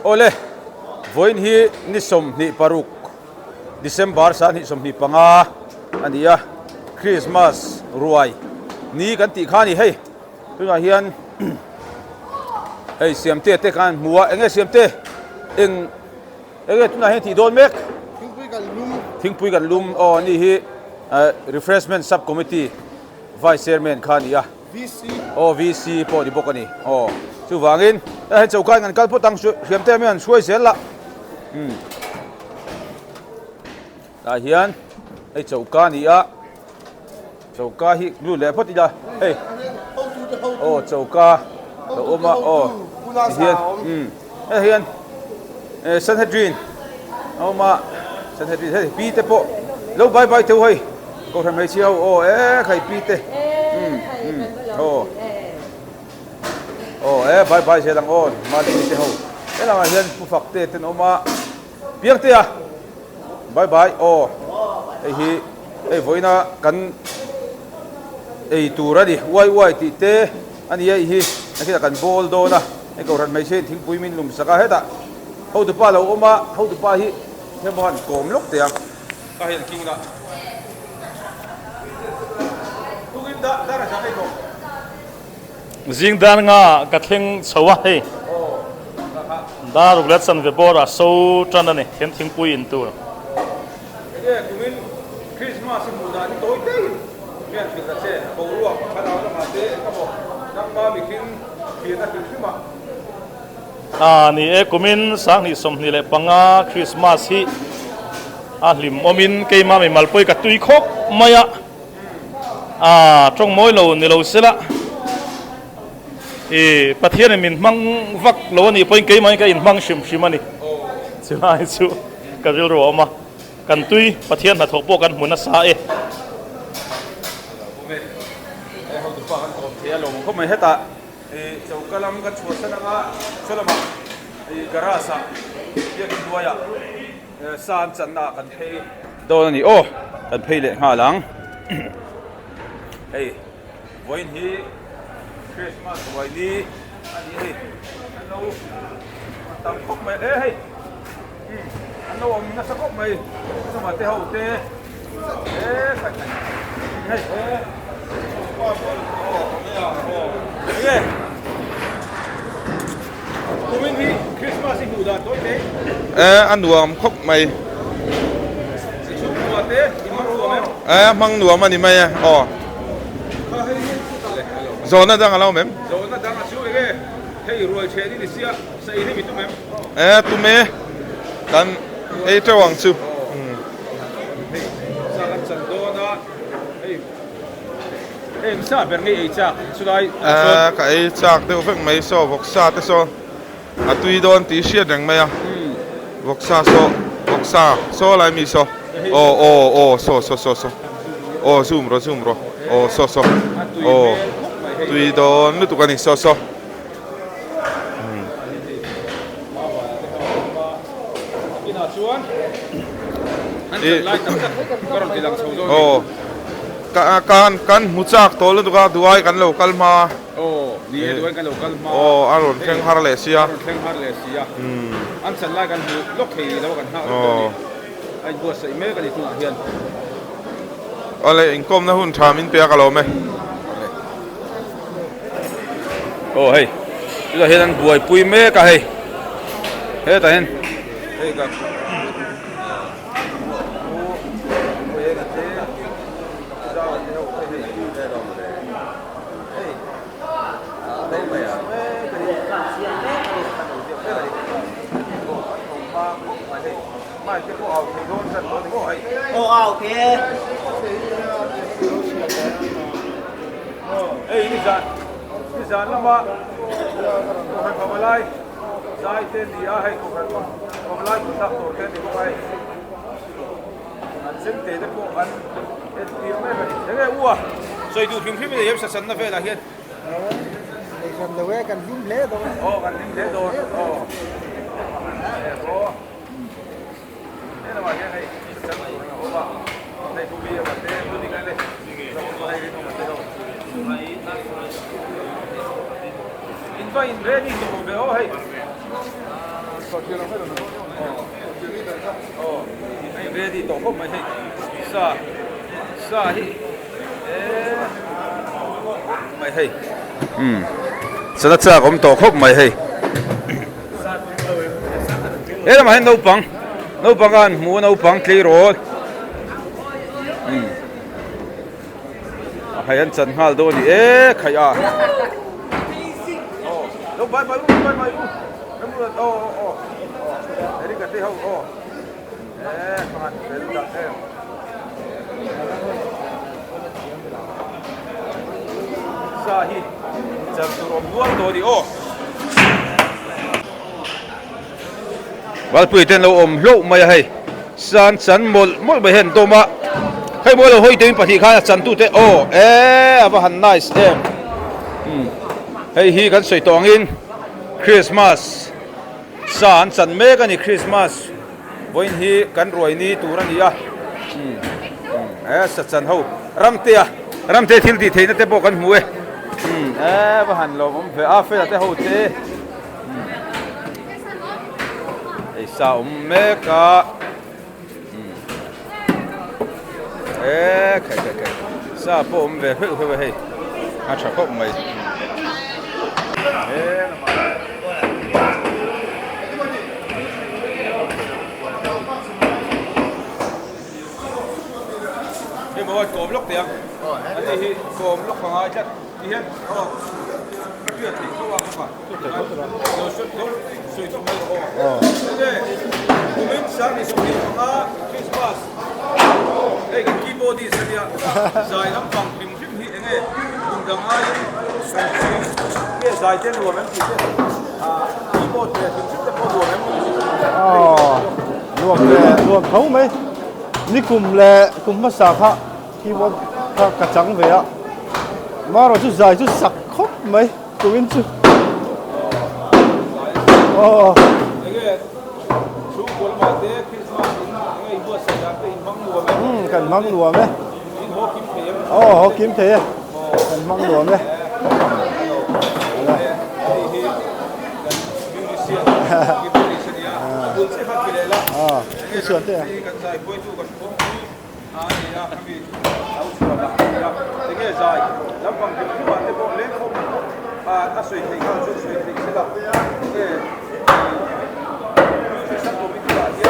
ole voin hi ni som ni paruk December san hi som ni panga ania Christmas ruai ni kan ti khani hei tuna hian hei siamte te kan muwa enge siamte eng enge tuna he ti don mek thingpui kan lum o ni hi refreshment subcommittee vice chairman khania VC po di bokani chu wangin he chaukai ngan kalpo tang siamte mian suai sel la la hian ei chauka ni a chauka hi lu le photi da hey chauka to oma hian hian Sanhedrin oma Sanhedrin hey pi te po lo bye bye te hoi ko thang mai chiao khai pi te bye bye se lang on ma li te ho la hian pu fak te ten oma piang te a bye bye ei voina kan ei tura di wai ti te ani ei hi akita kan bol do na ei ko ran mai sen thing pui min lum saka heta ho tu pa lo oma ho tu pa hi he mon kom lok te a ka hian king na tugin da ra sa kai ko zing dan nga kathling chawa he da ruglet san ve bora so tran ani hen thing pui in tu kumin Christmas mu da ni toy te mian fi ka che ko ruwa khala la ma te ka mo nang ma bikin fi na fi ma ni kumin sang ni som ni le panga Christmas hi lim omin ke ma me malpoi ka tui khop maya trong moi lo ni lo sela pathian min mang vak lo ni point ke mai ka in mang shim ani chai chu ka ril ro ma kan tui pathian na thok po kan mun sa ho tu pa kan kom thia lo ko mai heta chaukalam kan chuasana nga cholama garasa ye kin duaya san channa kan thei don ni kan phei le nga lang voin hi Christmas vai ni ani hello tam khop mai ano om na sa khop mai sa ma te ho te kumin hi Christmas hi huda toy te anuam khop mai chu wa te imang mang nuam ani mai zona dang alo mem zona dang chu hei roi che ni sia sai ni mi tu mem tu me dan tawang chu sa kan chan do na sa ber ngi cha chu dai ka chak te ofek mai so vok sa te so atui don ti sia dang mai vok sa so lai mi so so zoom ro so tui don nu tu kan so ina chuan an lai tam tak karon tilang so zo kan muchak tol tu ka duai kan lo kalma ni duai kan lo kalma aron thleng har le sia an chan lai kan lok thei lo kan ha ai bo sai me kan tu hian ole inkom na hun thamin pe ka lo me hey ila hedan buai pui me ka he ta hen ka okay. Ni zan lama ko han pamalai sai te dia hai ko han pamalai ko ta tor te ni kai an sen te de ko an et ti me ba ni de ua soi du phim phim ye sa san na fe la hian From the way kan lim le do kan lim le do na ma ye hai san o ba dai tu bi ba te tu ni kan le in ready to go hey ai ve di to khop mai hei sa hi mai hei sana cha kom to khop mai hei mà hen nấu bằng ăn mua nấu bằng kli rồi hay ăn chân hal đó đi khai à nấu bay đây cái gì hậu bạn đến đặt em sa hi chân rồi mua đồ đi Wal pui ten lo lo mai hai san san mol be hen to ma khai bo lo hoi te pathi kha chan tu te aba han nice em hei hi kan soi tong in Christmas san san me kan ni Christmas voin hi kan roi ni turan ya sa chan ho ramte thil ti theina te bo kan mu ba han lo ve a fe te ho te sao meka kai sa po về hơi hơi à chả có mày cái bộ cồm lóc tiền anh đi cồm lóc khoảng hai chất đi hết tuyệt thì không làm phải rồi suy cho mấy mình sáng đi xuống đi mà Christmas đây cái keyboard đi sẽ dài lắm bằng phim hi nghe cùng đồng ai cái dài trên đùa mấy gì keyboard thì phim sẽ có đùa mấy luồng thấu mấy ní cùng mất sạc ha keyboard cả trắng về á mà rồi chút dài chút sặc khóc mấy tụi anh chứ cần măng đùa mấy họ kiếm thế cần măng đùa mấy cái sườn thế cái dài lắm bằng cái bạn cái bộ lên không ta suy nghĩ cao chút suy nghĩ sẽ là cái sắc của mình là gì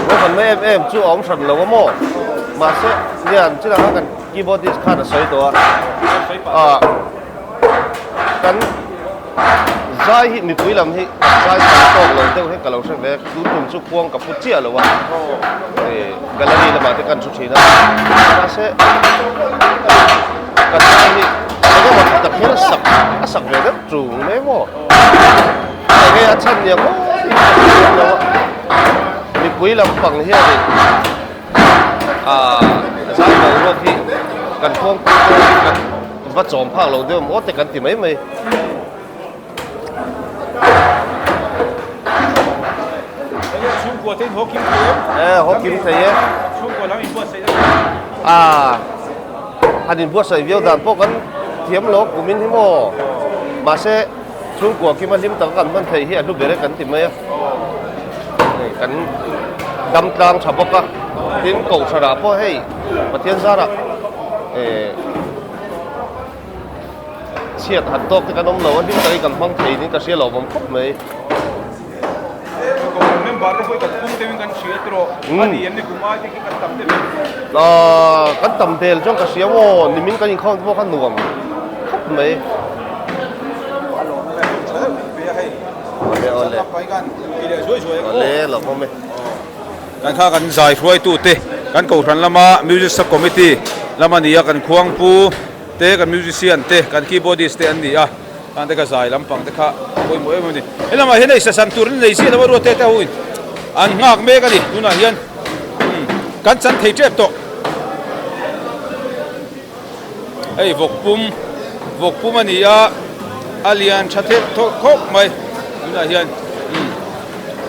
nó phần mấy em chú ống sần lâu mò mà sẽ liền chứ là nó cần keyboardist khá là sấyตัวกันgiải hi mi pui lam hi giải sa tok lo teu he ka lo sang le tu tum chu khuang ka pu chia lo wa gallery la ma te kan chu china ma se kan hiก็ว่าตะเคียนสักเลยนะจูงไม่หมดแต่ไงอาชันเนี่ยก็มีปุ๋ยลำปังเฮียดิใช่เราว่าพี่กันพวงกันวัดจอมภาคเราเดิมว่าแต่กันติไม่ช่วงกว่าที่ฮอกกิมเทียฮอกกิมเทียช่วงกว่าแล้วมีพวกใส่อันนี้พวกใส่เวียวดานพวกกันเทียมโลกกูมินที่โมมาเสช่วงกว่ากิมันลิมตังกันมันเทียเฮียรูปเบรกันติไม่กันดำตามฉบับกันทิ้งกูสระพวกให้มาเทียนซาระเชียดหัดโต๊ะที่กันน้องเราที่ใจกันฟังไทยนี่ก็เสียเราผมครบไหมbaru kau ikat kum tewing kan siya tro ani em ni kumai ki kan tam te kan tam del jong ka siya wo ni min kan khon bo kan nuam khop mai ole ole lo mo me kan kha kan zai ruai tu te kan ko ran lama music sub committee lama nia kan khuang pu te kan musician te kan keyboardist te an ni a kan te ka zai lampang te kha koi mo em ni elama henai sa sam tur nei si lawa ro te ta huin an ngak me ka ni tuna hian kan chan thei trep to ei vok pum ani a alian thathe tho khop mai tuna hian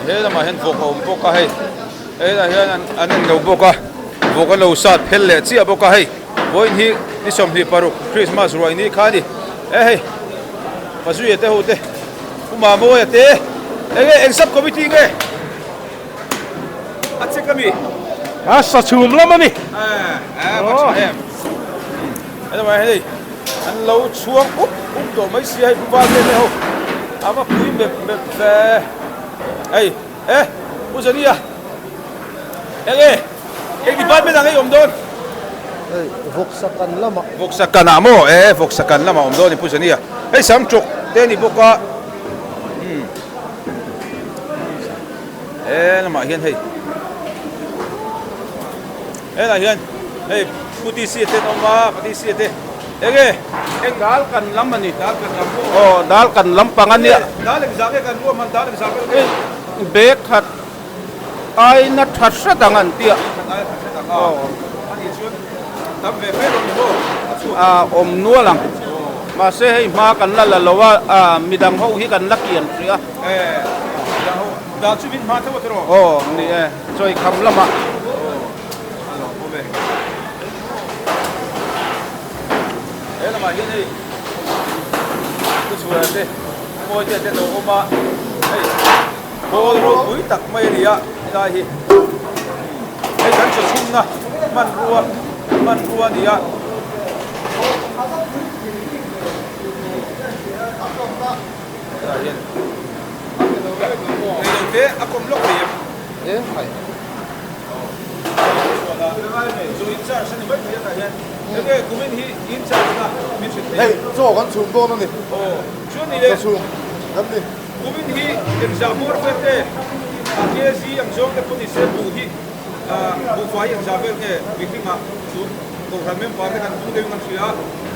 he lama hen vok om poka hei he la hian an no boka vok lo sat phel le chi boka hei voin hi ni som ni paruk Christmas ruai ni khani hey pasu yete hote uma mo yete eng sub committee nge ache kami sa chum lam ani bắt em anh mà hey anh lâu chuông úp đồ mấy xí hay ba lên đâu mà quý mệt về hey bây giờ đi à ê đi bắt bên này ông Don voksakan amo voksakan lama om Don ni pusa niya hey sam chok te ni boka lama hian hey là hiền, hey, puti si te oma, puti si te, eng dal kan lam ani, dal kan lam. dal kan lam pangan ni. Dal ang zake kan luam, dal ang zake. Bek hat ai na that sa tangan tia. Ani chun, tam ve ve mo. Om nua lang. Ma se hey ma kan la lawa midang ho hi kan lakian sia. Dal chu bin ma te wotro. Ni choi kham lama. Là mà hiện nay tôi chùa đây ngồi trên đồ ôm ba cô rồi cuối tắc mây đi ạ đây hi cái cắn cho chung na man rua đi ạ đây hiện cái đầu tiên à cùng lúc này phải rồi in charge sân bay hiện tại hiện cái của mình hi in charge na mình sẽ Hey, cho con chum đô nó đi. chuyện này đấy Chum. Gắm đi. của mình hi exam more phải thế cái gì yang giống cái police bu hi bu phải exam cái việc mà chú cầu thành mình phải cái cũng đều ngang xia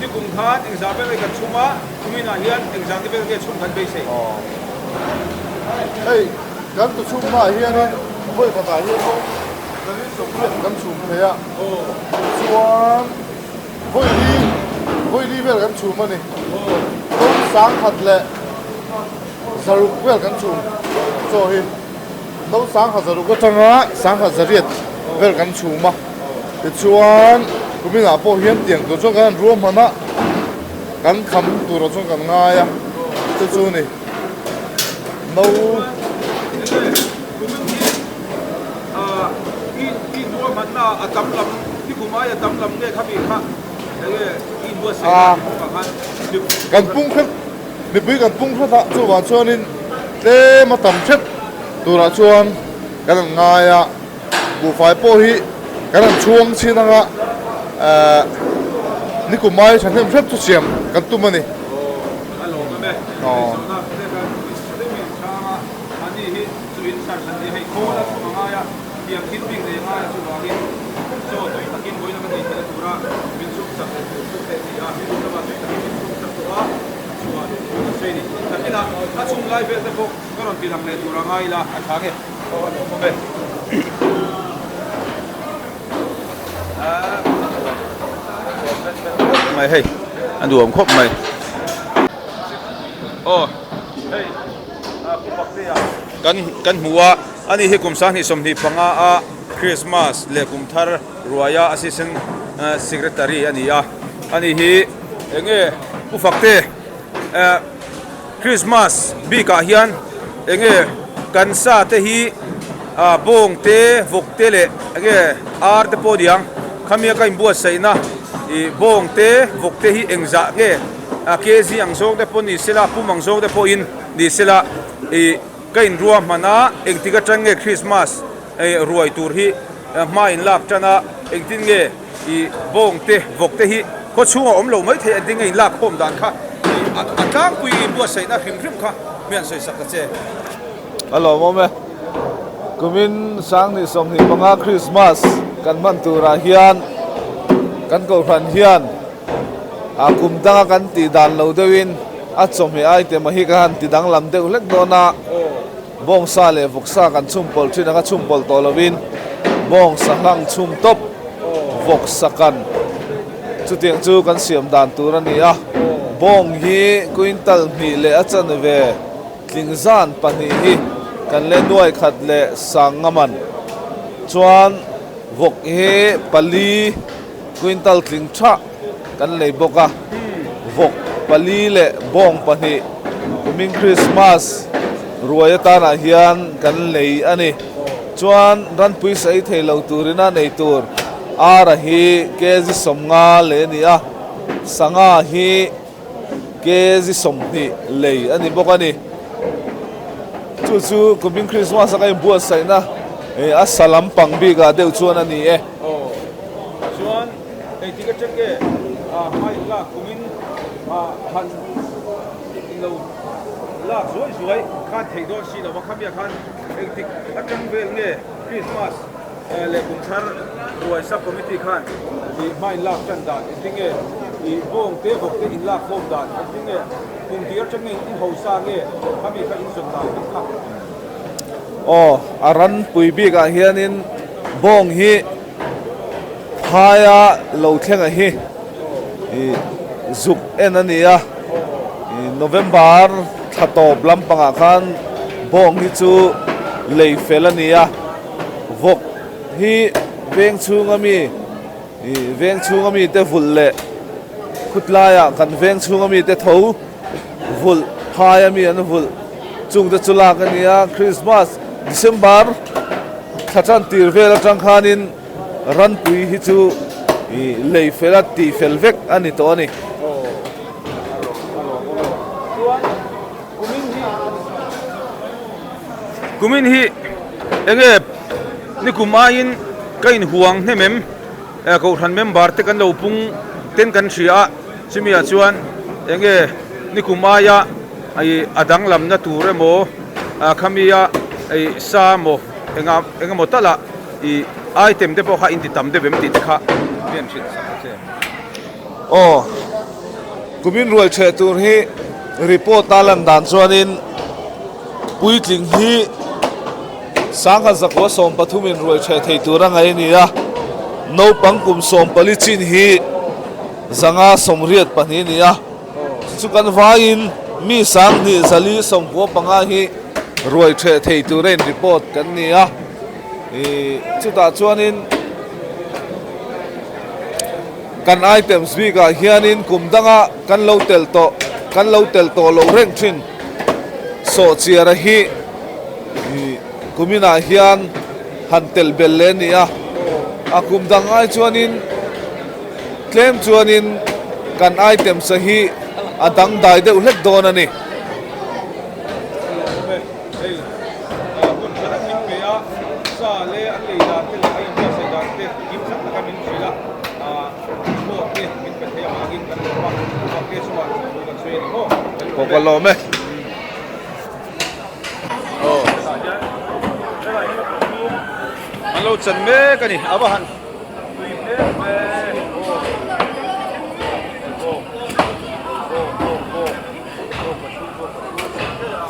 đi cùng thán exam cái chuma của mình là hiện exam cái chum thành base Hey, gắm tụ chum mà hiền đi. Voi phải tại hiền không? Gắm chum thế à? Chuan. Voi đi về gắm chum mà này. Không sáng thật lệ. Zaruk về gắm chum. Cho hi. Đâu sáng thật zaruk có thằng á, sáng thật zariet về gắm chum mà. Thì chuan, của mình là bộ hiền tiếng tụ cho cái ruộng mà na. Gắn khăm tụ rồi cho cái ngay à. Thế chu này. Đâu cái đua mình là tấm lắm cái của máy tấm lắm cái khác biệt khác cái đua sẽกันปุ้งขึ้นมีปุ้ยกันปุ้งขึ้นละชวนชวนนินเต้มาต่ำเช็ดตัวละชวนกันง่ายอ่ะบุฟายโป้ฮีกันช่วงชินังอ่ะนี่กูไม่ฉันเห็นเช็ดทุกเสียมกันตุ้มมันนี่อ๋อyang hitting de nga chu wa hi so toi takin boina kan ni te tura min su sak su te ni a min su ba toi takin min su sak tura chu wa ni se ni takin a chung lai ve te bok karon ti lang le tura ngai la a thage ko be mày hey anh đùa khóc mày hey kan hua ani hi kum sang ni som ni panga a Christmas le kum thar ruaya assistant secretary ania ani hi enge ufakte Christmas bi ka hian enge kan sa te hi bong te vok te le enge ar te podiang khamia ka imbuat saina I bong te vok te hi engza nge kezi ang zong te po ni sila pumang zong te po in ni sila kain ruam mana engtiga change Christmas ruai tur hi ma in lak chana engtin nge I bong te vok te hi ko chunga omlo mai the ending in lak khom dan kha atang pui buat sai na khim kha mian sai sak che alo mome kumin sang ni som ni panga Christmas kan man tura hian kan ko ran hian kum danga kan ti dan lo dewin a chom hi ai te ma hi kan ti dang lam deuh lek dona bong sa le vok sa kan chum pol thina ka chum pol tolovin bong sa hang chum top vok sa kan chu tiang chu kan siam dan tur ani a bong hi quintal mi le a chan ve tlingzan pani hi kan le nuai khat le sangaman chuan vok hi pali quintal tling cha kan lei boka vok pali le bong pani kuming Christmas ruaya na hian kan lei ani chuan ran pui sai thelo turina nei tur ara hi kezi somnga le ni a sanga hi kezi somni lei ani bokani chu kuming Christmas ka imbu sai na a salam pangbi ga deu chuan ani e chuan ei tika cheke mai la kumin han lo la zoi khan theidon si lo khamia khan ei tik atang vel nge Christmas le kumthar ruai sub committee khan i mai la chan dan tinge i bong te bok te in la khom dan tinge kum tiar changin in hosa nge khami ka in sun dan kha aran puibi ga hianin bong hi phaya lo thlenga hi zuk enania November thatop lampanga khan bong hi chu leifelania vok hi veng chungami te vulle khutlaya kan veng chungami te tho vul phaya mi an vul chung te chula kania Christmas December thachan tirvel atang khanin ran pui hi chu leifela ti felvek ani to ani kumin hi enge ni kumain kain huang hnemem ko than member te kan lo pung ten kan thria chimia chuan enge ni kumaya ai adang lam na ture mo khamia ai sa mo enga motala I item te po kha inti tam de bem ti te kha pian chit se kumin rual che tur hi report talan dan chuanin puitling hi sangha zakwa som pathumin rual che thei turang ai ni a no pangkum som palichin hi zanga somriat pani ni a chukan vain mi sang ni zali som po panga hi rual che thei turen report kan ni a chuta chuanin kan items bi ga hianin kumdanga kan lo tel to lo reng thin so chiara hi kumina hian han tel bel le ni a kumdang ai chuanin claim chuanin kan items sa hi adang dai de ulek don ani Kokolome alo chan me kani abahan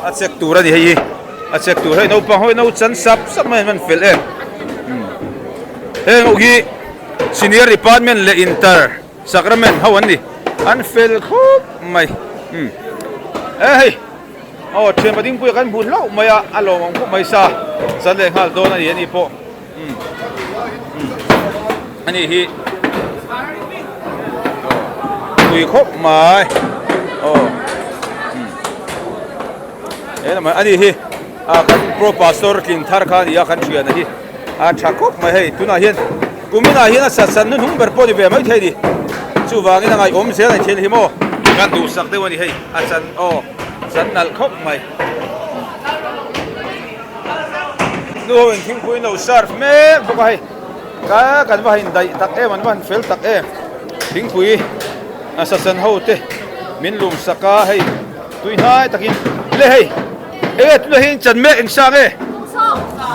a check tura di hei a check tur hei no pang hoi no chan sap man fel e ngogi senior department le inter sacrament hawan ni an fel khop mai hey chen pading pui kan bun lo maya alo mong ko mai sa le hal do na ni po ani hi pui khop mai ma ani hi kan pro pastor king thar khan ya kan chian hi thakop mai hei tuna hian kumina hian sa san nun hung ber po di ve mai thei di chu wangin ngai om se lai thel hi mo kan du sak de wani hei chan san nal khop mai nu hoin thing pui no surf me boka hei ka kan va hin dai tak e man van fel tak e thing pui sa san ho te min lum saka hei tui hai takin le hei tu hin chan me eng sang e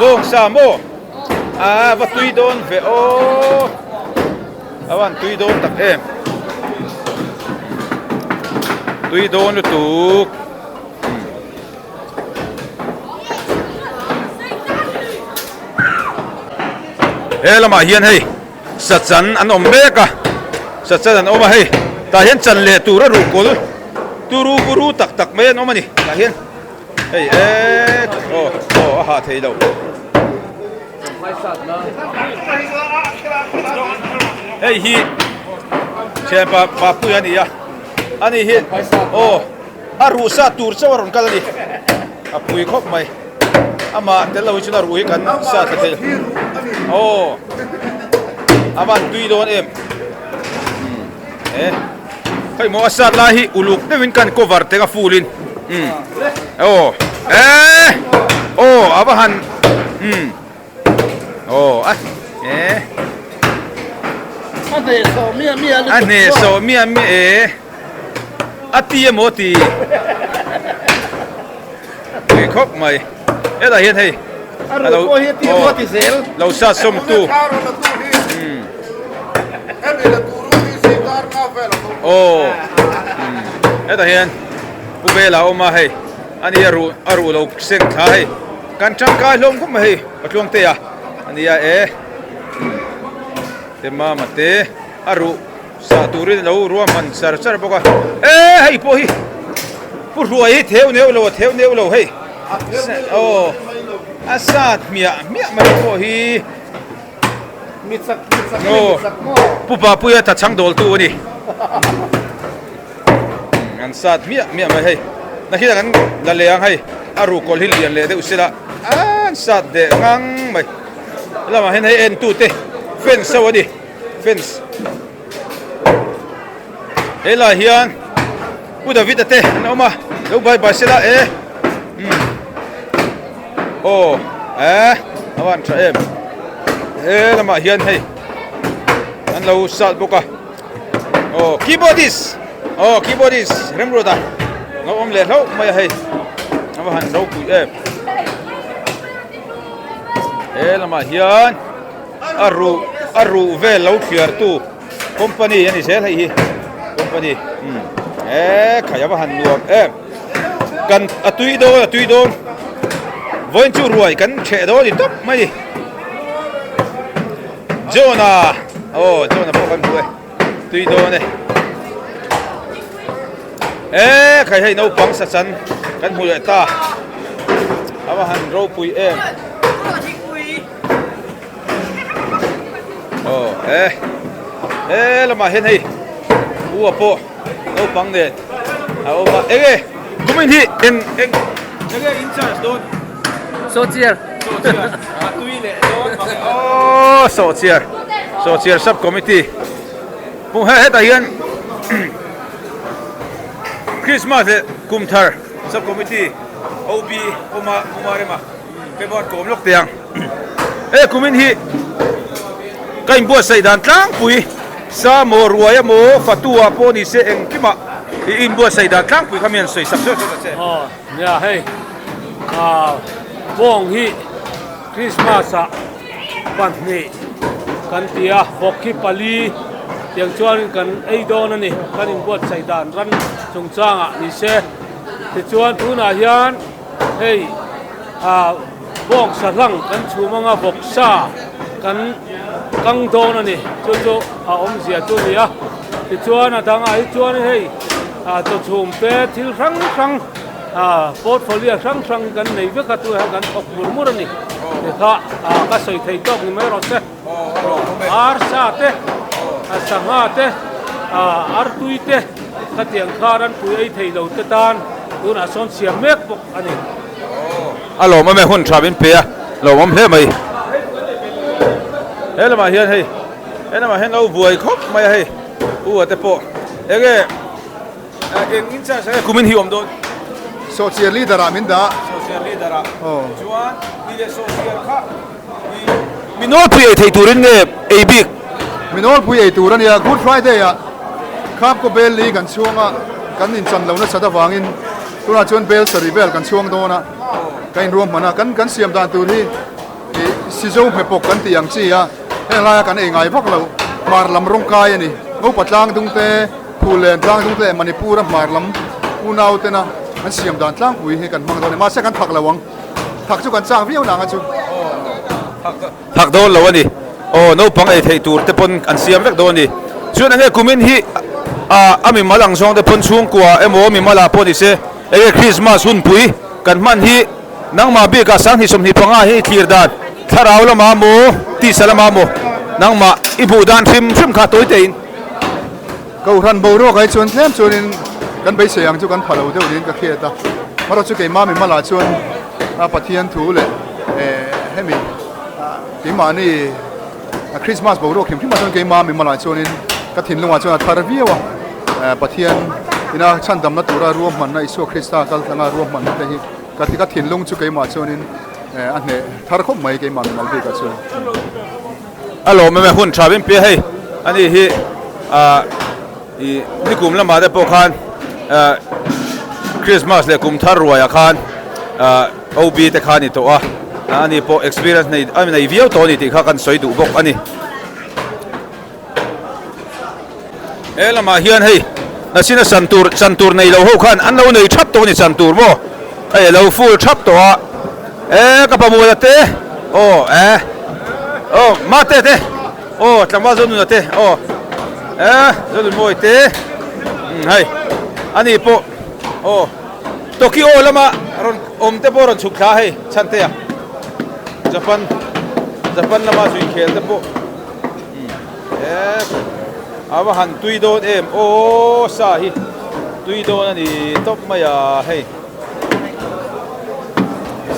bong sa mo va tui don ve awan tui don tak em tui don tu lama hian hei sachan an om meka sachan an oma hei ta hian chan le tura ru kol turu guru tak mai an omani ta hian hei ha thei lo hei hi chen pa pui ani ya ani hi oh aru sa tur chawaron kalani a pui khop mai ama telo chuna rui kan sa thate oh aban tui don em kai mo asat lahi uluk devin kan cover tega fulin oh oh abahan oh ane so mia ati moti cái khóc mày cái là hiện hay lâu xa sông tu cái là hiện u bê là ông mà hay anh ấy aru lâu sinh khai can trăng cái lông cũng mày bắt luồng tê à anh ấy te mà te aru sa turin lâu ruộng man sar sar boka hay po hi pu ruồi theo nêu lâu hay asat mia mà po hi pu pa pu ya ta chang dol tu ni an sat mia mà hay na hi kan la leang hay aru kol hil lian le de usila an sat de ngang mai lama hen hay en tu te fence so đi fence ela hian u David ate no ma lo bai basela awan tra em lama hian hei an lo sal boka keyboardist remro da no om le lo mai hei awan lo pu lama hian aru ve lo thiar tu company ani sel hei company khaya ba han nuam kan atui do voin chu ruai kan che do di top mai Jonah Jonah po kan buai tui do ne khai hei no pang sa chan kan hu le ta aba han ro pui lama hen hei u po no pang de ba kumin hi en in charge don so chier tui le don so chier sub committee pung he ta hian Christmas le kumthar sub committee OB oma rema ke bot kom lok tiang kumin hi kain bo sai dan tlang pui sa mo ruaya mo fatua po ni se eng kima in bo sai dan tlang pui kamian soi sak so che ya hey bong hi Christmas a pan ni kan tia bokki pali tiang chuan kan ei don ani kan in bo sai dan ran chung changa ni se ti chuan thuna hian hey bong sarang kan chumanga boksa kan kang don ani chu om zia chu nia ti chuan adang ai chuan hei to chum te thil rang portfolio rang kan nei ve ka tu kan ok mur ani kha ka soi thei tok ni mai ro se ar sa te sanga te ar tuite ka tiang kharan pui ei thei lo te tan tuna son siam mek bok ani alo ma me hun thabin pe lo mom hle mai lama hian hei lama hen lo buai khop mai hei u ate po en in cha sa kumin hi om don social leader amin da social leader chuan ni le social kha minol pi thei turin nge ab minol pui ei turan ya good friday ya khap ko bel li kan chuanga kan in chan lo na chada wangin tuna chon bel sari bel kan chuang do na kain ruam mana kan siam dan tu ni si zo me pok kan tiang chi ya la kan ei ngai vak lo mar lam rong kai ani ngo patlang dung te phulen tlang dung te manipur mar lam unau te na an siam dan tlang pui he kan mang do ne ma se kan thak lawang thak chu kan chang viu na nga chu thak do lo ani no pang ei thei tur te pon an siam vek do ni chuan ange kumin hi ami malang song te pon chung kwa emo mi mala poni se Christmas hun pui kan man hi nangma bi ka sang hi som hi panga hi thlir dan tharau lama mo ti salama mo nangma ibu dan thim kha toy tein câu ran bầu đó cái chuan thêm chuan in kan bay seyang chu kan phalo deuh din ka khia ta maro chu ke ma mi mala chuan a pathian thu le hemi ke ma ni Christmas bầu đó kim kim ma chuan ke ma mi mala chuan in ka thin lunga chuan thar viawa pathian ina chan dam na tura ruam man na isu Krista kal thanga ruam man te hi ka thin lung chu ke ma chuan in a ne thar khop mai ke ma mi mal be ka chuan alo me hun thabin pe hei ani hi i nikum lama de pokhan Christmas le kum thar ruaya khan OB te khani to a ani po experience nei I mean view to ni ti kha kan soi du bok ani elama hian hei nasina santur nei lo ho khan an lo nei thap to ni santur mo ai lo full thap to a ka pa mo te mate te tlama zonu na te zonu moi te hai ani po Tokyo lama ron omte po ron chukha hai chante ya Japan lama sui khel te po awa han tui don em sa hi tui don ani top maya hai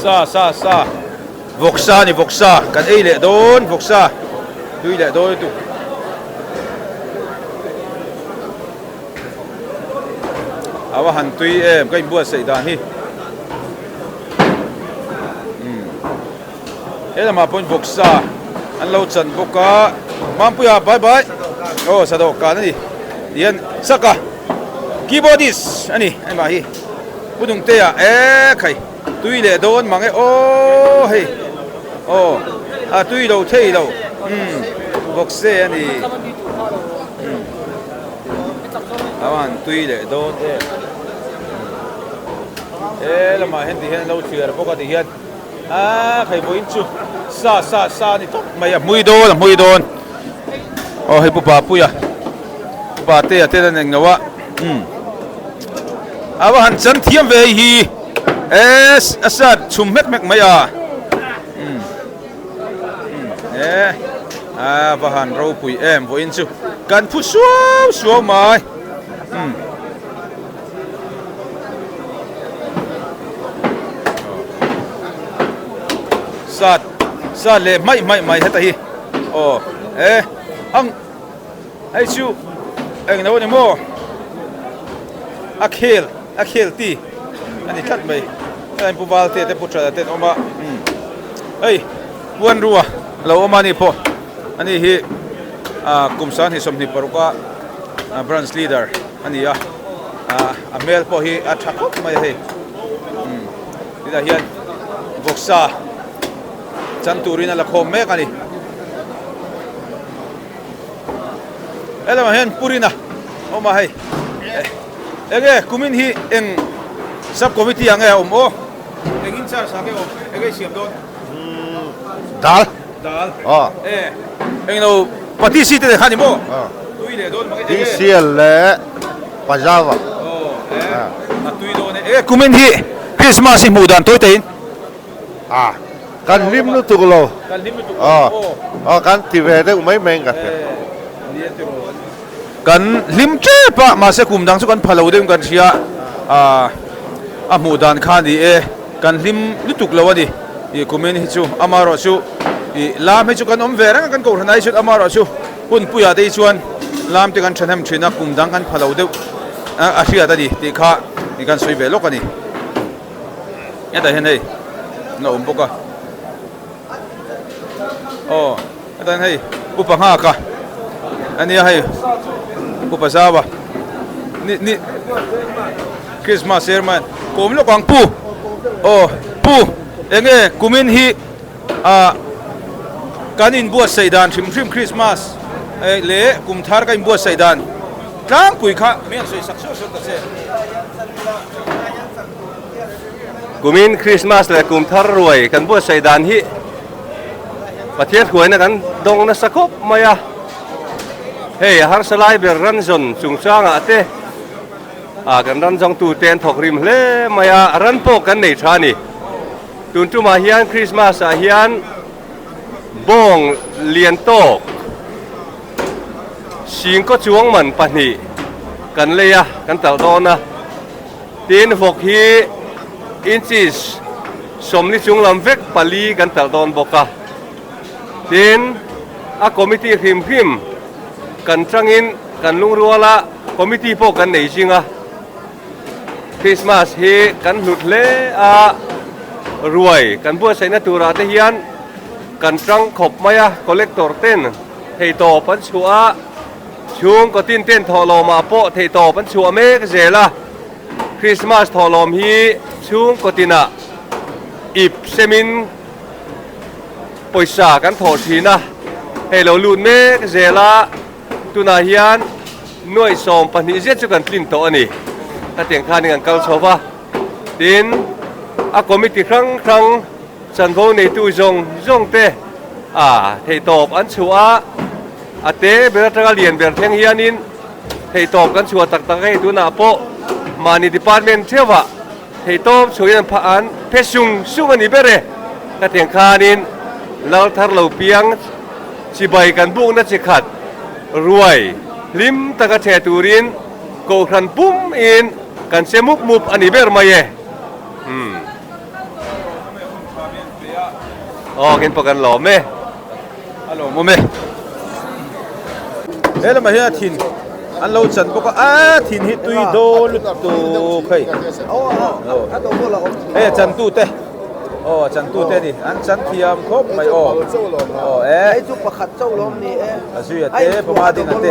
sa Voksa ni Voksa kan ei le don Voksa tui le don tu awa han tui em kai bua sei dan hi elama pon Voksa an lo chan boka mampuya bye bye sado ka ni yan saka keyboardist ani ma hi pudung te ya khai tui le don mange hei tui lo thei lo Vokse ani awan tui le don lama hen ti hen lo thiar boka ti hian khai boin chu sa ni top maya mui don hei pupa puya pupa te ate na ngawa awa han chan thiam ve hi asat chum mek maya bahan ro pui em vo in chu kan phu suaw mai sat le mai heta hi ang ai chu ang no ni mo akhel ti ani that mai ai pubal te putra te oma ai buan ruwa lo oma ni po ani hi kumsan hi somni paruka branch leader ani ya amel po hi athakop mai he ida hian Voksa chanturina la khom me kani elama hen purina oma hai ege kumin hi eng sub committee ange engin char sa ke ege siam don dal eng no pati si te khani mo tui le don mage ti sial le pajawa tui don ege kumin hi Christmas hi mudan toy tein kan lim nu tulo kan ti ve de mai meng ka kan lim che pa ma se kum dang chu kan phalo dem kan sia mudan khani kan lim lutuk lawani i kumin hi chu amaro chu i lam hi chu kan om verang kan ko ranai chu amaro chu pun puya dei chuan lam te kan thanam thina kum dang kan phalo deu a hria ta ni ti kha ni kan soi ve lokani ya da hen hei na om boka dan hei pupa nga ka ani hei pupa sawa ni Christmas sermon kom lo kang pu enge kumin hi kanin buat saidan trim Christmas le kum thar kain buat saidan tang pui kha men soi sakso so ta se kumin Christmas le kum thar ruai kan buat saidan hi pathian huai na kan dong na sakop maya hei har salai ber ranjon chungchanga ate kan ranjong tu ten thok rim hle maya ran po kan nei thani tun tu ma hian Christmas hian bong lian to sing ko chuang man pani กันเลยอะกันต่อตอนนะตีนหกฮีอินซิสสมนิจุงลำเวกปาลีกันต่อตอนบอกะตีนอะคอมมิตี้คิมกันจังอินกันลุงรัวละคอมมิตี้พวกกันไหนจริงอะคริสต์มาสฮีกันหลุดเละอะรวยกันบัวใส่นาตูราเทียนกันจังขบมายะคอลเลกตอร์เต้นเฮโตปันชัวช่วงก็ตินเต้นทอลอมาโปเฮโตปันชัวเมกเจล่ะคริสต์มาสทอลอมฮีช่วงก็ตินะอิบเซมินปอยสากันถอดทีนะเฮโลลูนเมกเจล่ะตุนาฮิยันหน่วยสอมปันนิเจจุกันตินโตอันนี้ถ้าเตียงข้านี่กันกัลโซฟาตินอะคอมมิตี้ครั้งสันโวในตู้จงเตเฮโตปันชัวอาเต้เบลตระเลียนเบลเทงฮิยานินเฮตอบกันชัวตักให้ตัวนาโปมานิดีพาร์ตเมนต์เทวะเฮตอบช่วยกันผ่านเพชุงอันนี้เบเร่กระเทียงคานินลาวทาร์ลาวเปียงชิบายกันบุกนัดจิขัดรวยลิมตะกะเชตูรินโกครันปุ่มอินกันเซมุบอันนี้เบร์มาเย่กินปกันหล่อไหม ฮัลโหลโมเมแล้วมาเฮียทินอันเราจันบอกว่าทินฮิตุยโดลุตตูใครจันตู้เต้จันตู้เต้ดิอันจันเทียมครบไม่ไอ้จุกประคัดเจ้าลมนี่อาศัยเต้ประมาณนี้นั่นเต้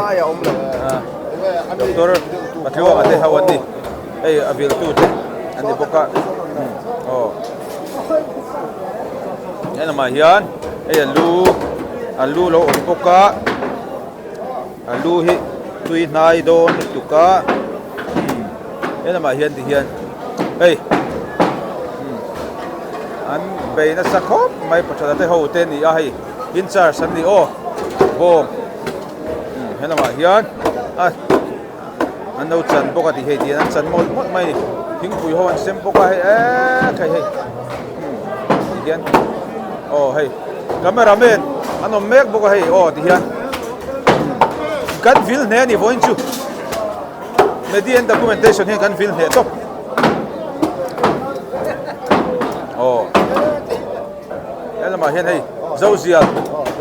ดอกเตอร์มาเที่ยวมาเต้ฮาวันนี้อวิลตู้เต้อันนี้บอกว่าแล้วมาเฮียนอันลูเราอุปกะอันลูฮิตุยนายโดนตุกะแล้วมาเฮียนที่เฮียนอันเบย์นัสคบไม่ปัจจัยที่เขาเต้นนี่อินซาร์สันนี่โบแล้วมาเฮียนอันเราจันปกติเฮียนอันจันหมดไม่ทิ้งคุยหัวอันเซมปกติใครเฮียนcameraman ano mek boka hei dihian kan film ne ni voin chu median documentation he kan film he to ela ma hian hei zozia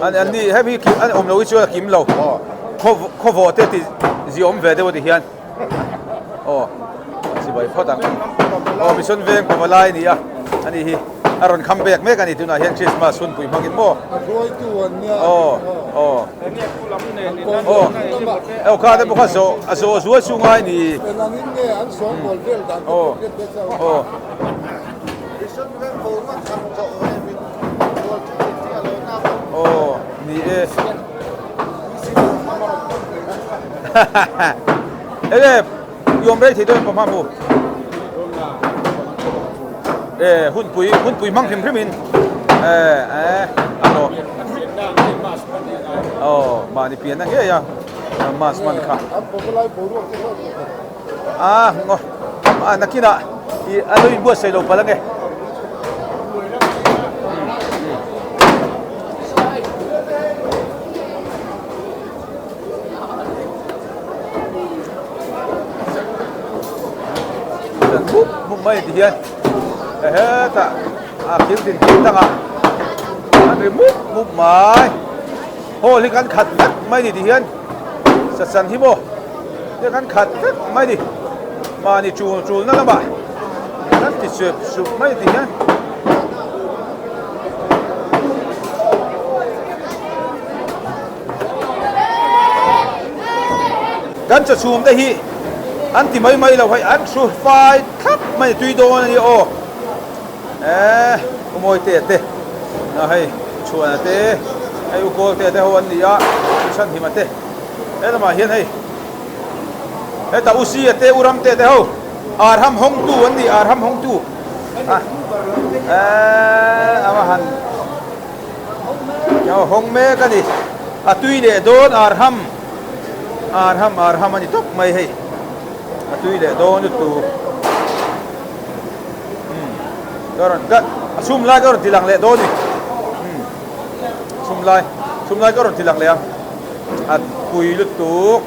an ni heavy ki an lo chu kim lo kho vo te ti zi ve de wo dihian si bai phodang mission veng pa lai ni ani hi aron comeback mek ani tuna hian Christmas sun pui mangin mo roi tu an nia ka de bokha zo chu ngai ni langin nge an song bol vel dan mission veng bol ma tham cho min bol chu ti alo na ni yom rei thi do pa mu hun pui mang phim phim in ano ma ni pian na he ya mas man kha ngo nakina I ano in buat sai lo palang mai thì hiền ta kiếm tiền kiếm tăng anh đi múc mai hồ li căn khát mai thì hiền sạch sẵn hi bố li căn khát mai đi mà ni chu nó là bài nó thì sụp mai thì hiền căn cho sụp đây hi anh thì mấy là phải anh sụp phải khắp mày tùy đồ này mồi tê na hay chuan tê hay cô tê hồ anh đi sân thì mà tê là mà hiền hay ta usi tê uram tê hồ arham hong tu anh đi arham hong tu amahan nhau hong me cái đi tùy để đón arham anh tóc mày hay tùy để đón tu Goron gat sum lai goron tilang le do ni sum lai goron tilang le at pui lut tu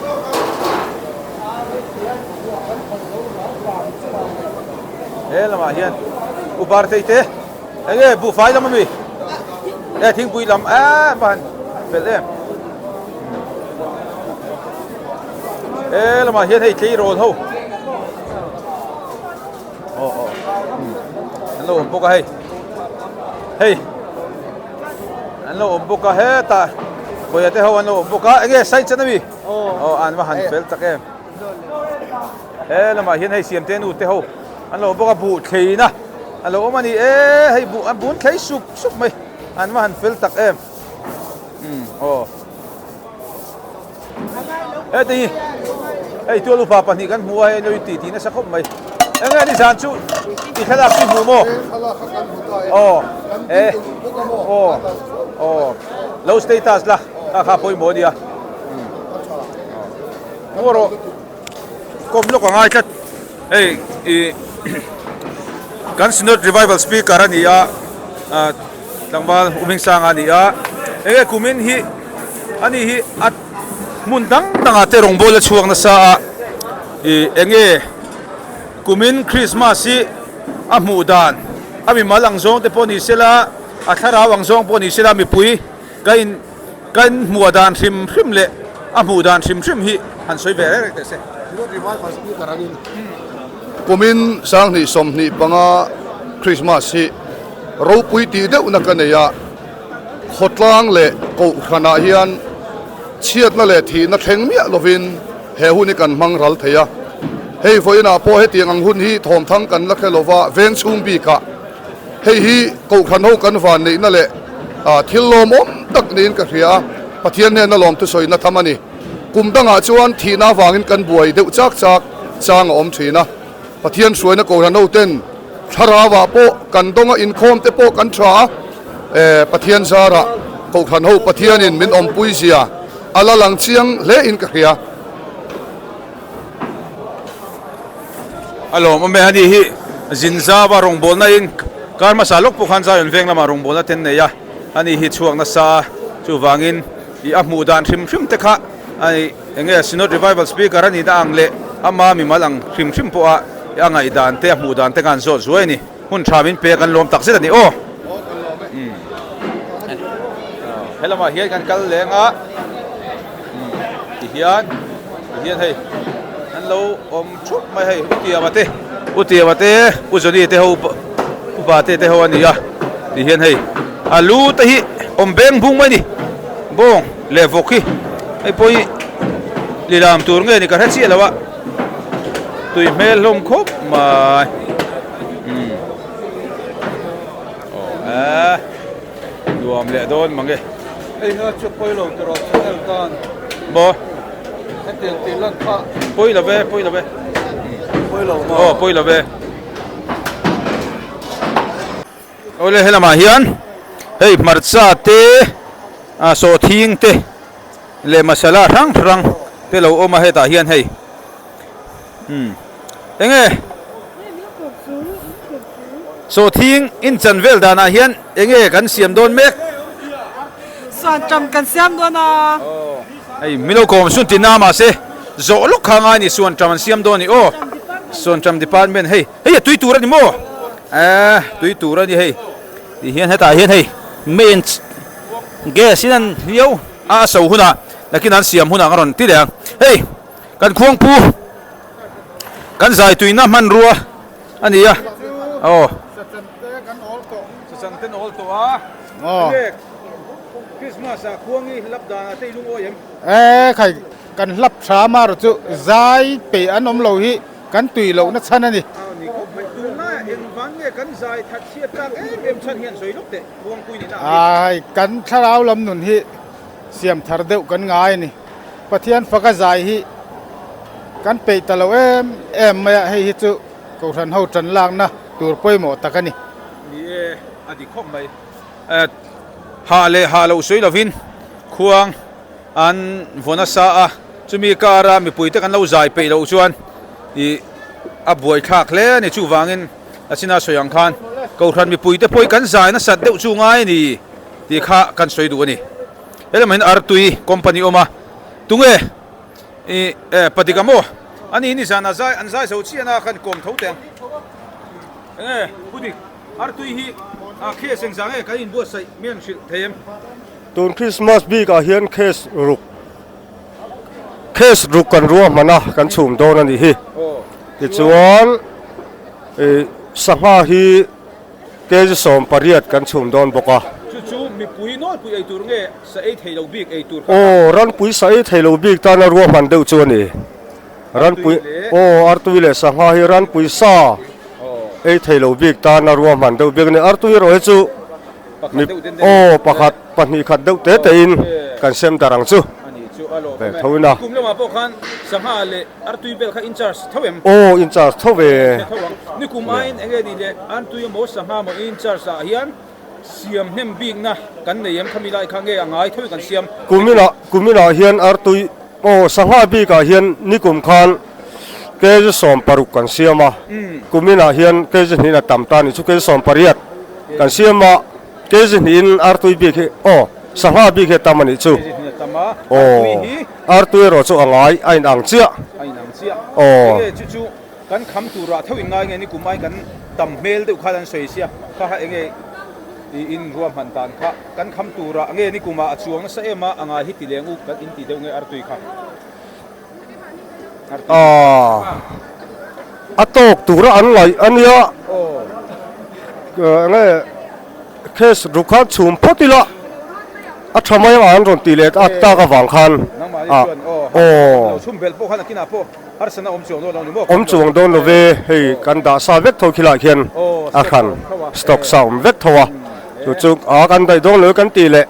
lama hian ubar te te enge bu fai lama mi thing pui lam ban fel em lama hian hei thei rol ho lo boka hei lo boka he ta boya te ho lo boka enge sai chanawi an ma han fel tak em lama hian hei siam te nu te ho an lo boka bu theina an lo mani hei bu an bun thei suk mai an ma han fel tak em ti hei tu lu pa pa ni kan hua hei lo ti na sa khop mai enge ni san chu ti thala ki hu mo low status lah kha poi mo dia moro kom lo ka ngai chat kan sinot revival speaker ania tangmal uming sang ania enge kumin hi ani hi at mundang tanga te rong bol chuang na sa enge kumin Christmas si amudan ami malang zong te poni sila athara wang zong poni sila mi pui kan muadan hrim le amudan hrim hi han soi ve re te se kumin sang ni som ni panga Christmas si ro pui ti de una kaneya khotlang le ko khana hian chiat na le thi na thleng mi lovin he hu ni kan mang ral theya hei voina po he tiang ang hun hi thom thang kan la khelova ven chum bi ka hei hi ko khan ho kan van nei na le thil lom om tak nin ka ria pathian ne na lom tu soi na thamani kumdanga chuan thina wangin kan buai deuh chak chang om thina pathian suaina ko ran ho ten tharawa po kan donga in khom te po kan thra pathian zara ko khan ho pathian in min om pui sia ala lang chiang le in ka ria alo mo me hani hi zinza ba rong bol na in kar masalok pu khan sa yon veng lama rong bol na ten ne ya ani hi chuang na sa chu wangin I amudan hrim te kha ai enge sinot revival speaker ani da angle ama mi malang hrim po a angai dan te amudan te kan zo zuai ni hun thamin pe kan lom tak se ni helama hian kan kal lenga hian hei an lo om chup mai hei utia bate uzoni te ho ba te ho ani ya ti hian hei alu te hi om beng bung mai ni bong le vokhi ai poi lilam tur nge ni ka hachi lawa tui mel lom khop mai duam le don mange ei nga chu poi lo tro chel kan bo tiang tin lan kha poi la ve poi lo ma poi la ve ole helama hian hei marcha te so thing te le masala rang te lo oma heta hian hei enge so thing in chanvel dana hian enge kan siam don mek soan cham kan siam don na ai milo kom sun tin na ma se zo luk khanga ni suan cham siam don ni suan cham department hei tui tur ni mo tui tur ni hei ti hian heta hian hei main ge sinan yo so huna lakin an siam huna ngaron ti le hei kan khuang pu kan zai tuina man ruwa ani ya sachante ol to Christmas a khuangi labdana te lung oyem khai kan lap thra ma ro chu zai pe anom lo hi kan tui lo na chan ani ni ko mai tu na en wange kan zai that sia tak em chan hian soi lok te khuang pui ni na ai kan tharau lam nun hi siam thar deuh kan ngai ni pathian faka zai hi kan pe talo em ma hei hi chu ko ran ho tran lang na tur poi mo takani ni adi khom mai ha lo soi lovin khuang an vona sa a chumi kara mi puite kan lo zai pe lo chuan I a buai thak le ni chu wangin achina soyang khan ko ran mi puite poi kan zai na sat deuh chu ngai ni ti kha kan soi du ani elemen artui company oma tunge patikamo ani ni sana zai an zai so chiana kan kom thoteng nghe budi artui hi khe seng sang e kain bo sai mian shil them tun Christmas bi ka hian case ruk kan ruwa mana kan chum don ani hi ti chuan sangha hi ke som pariat kan chum don boka chu mi pui no pui ai tur nge sa ei thei lo bik ei tur ran pui sa ei thei lo bik ta na ruwa man deuh chu ani ran pui artui le sangha hi ran pui sa ei thei lo bik ta na ruwa man deuh bik ni artui ro chu mi pakhat pahni khat deuh te te in kan sem darang chu be thoina kum lo ma po khan sangha le artui bel kha in charge thawem in charge thowe ni kum ain enge di le artui mo sangha mo in charge sa hian siam nem big na kan nei em khamilai khange angai thoi kan siam kumina hian artui sangha bi ka hian nikum khan ke som paruk kan siama kumina hian ke jin na tamta ni chu ke som pariat kan siama ke jin in artui bi ke sangha bi ke tamani chu artui ro chu angai ain ang chia chu kan kham tu ra thoi ngai nge ni kumai kan tam mel de khalan soi sia kha enge in ruam han tan kha kan kham tu ra nge ni kuma achuang sa ema anga hi tileng u kan in ti deu nge artui kha atok tu ra an lai ania nge case rukha chum photila athamai an ron ti le ta ka wang khan chum bel po khan kina po har sana om chuang do lo ni mo om chuang don lo ve hei kan da sa vek tho khila khian a khan stock saum vek thowa chu chu kan dai dong le kan ti le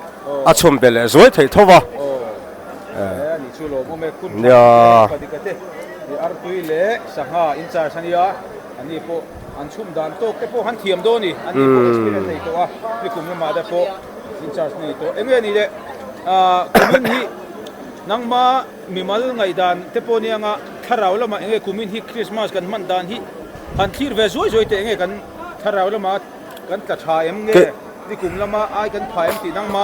a chum bel le zoi thei thowa ni chu lo mo me kun ya padikate ni artui le sangha in charge sania ani po an chum dan to ke po han thiam do ni ani po experience nei to a ni kum ma da po in charge nei to enge ni le kumin hi nangma mimal ngai dan te po ni anga tharau lama enge kumin hi Christmas kan man dan hi han thir ve zoi zoi te enge kan tharau lama kan ta tha em nge ni kum lama ai kan phaim ti nangma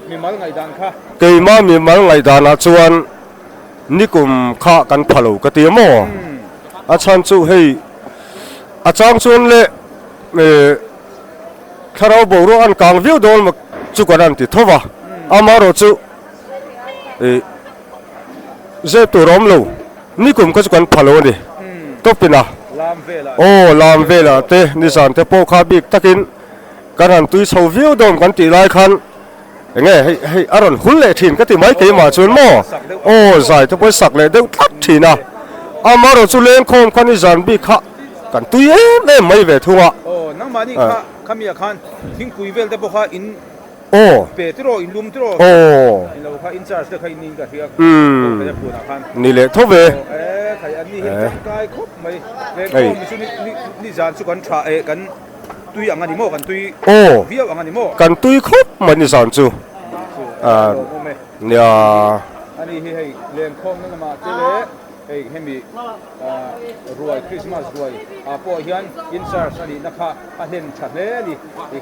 mimal ngai dan kha keima mimal ngai dan a chuan nikum kha kan phalo ka ti mo a chan chu hei a chang chuan le tharau bo ro an kang view don ma chu kan an ti thowa amaro chu ze tu rom lo nikum ka chu kan phalo ni topina lam vela te ni san te po kha bik takin kan han tui chho view don kan ti lai khan nge hei aron hul le thin ka ti mai ke ma chun mo zai te poi sak le deu thak thina amaro chu len khom khani zan bi kha kan tui em mai ve thunga nang mani kha khamia khan thing pui vel te po kha in petro in lum tro in lo kha in charge te khai ning ka hia ka pu na khan ni le thowe khai an ni he kai khop mai le ko mi chu ni zan chu kan tha kan tui angani mo kan tui viau angani mo kan tui khop mani zan chu nya ani hi hei len khom na ma te le hei hemi ruai Christmas ruai po hian in charge ani na kha a hen tha le ni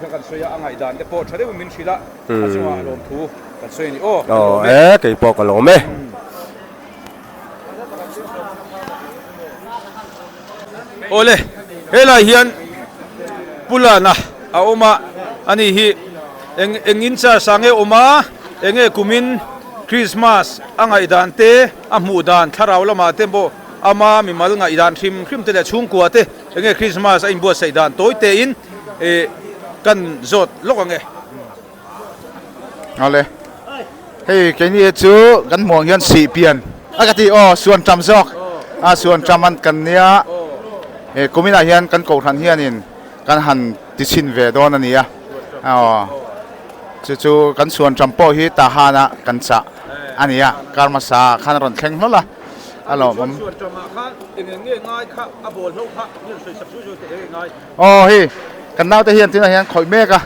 kha kan soya angai dan te po thade min thila achunga lom thu kan soi ni ke po ka lo me ole hela hian pulana a oma ani hi eng in charge sange oma enge kumin Christmas angai dan te a mu dan tharau lama tembo ama mi mal ngai dan khrim te le chung kwa te enge Christmas a in bo sai dan toi te in kan zot lok ange ale hei ke ni chu kan mong hian si pian agati suan tam jok suan taman kan nia kumina hian kan ko than hian in kan han ti sin ve don ania chu kan suan tampo hi ta hana kan cha ania karma sa khan ron thleng hlola alo mom suan tama khan enge ngai kha a bol no kha ni soi sak su te ngai hi kan nau te hian tin hian khoi me ka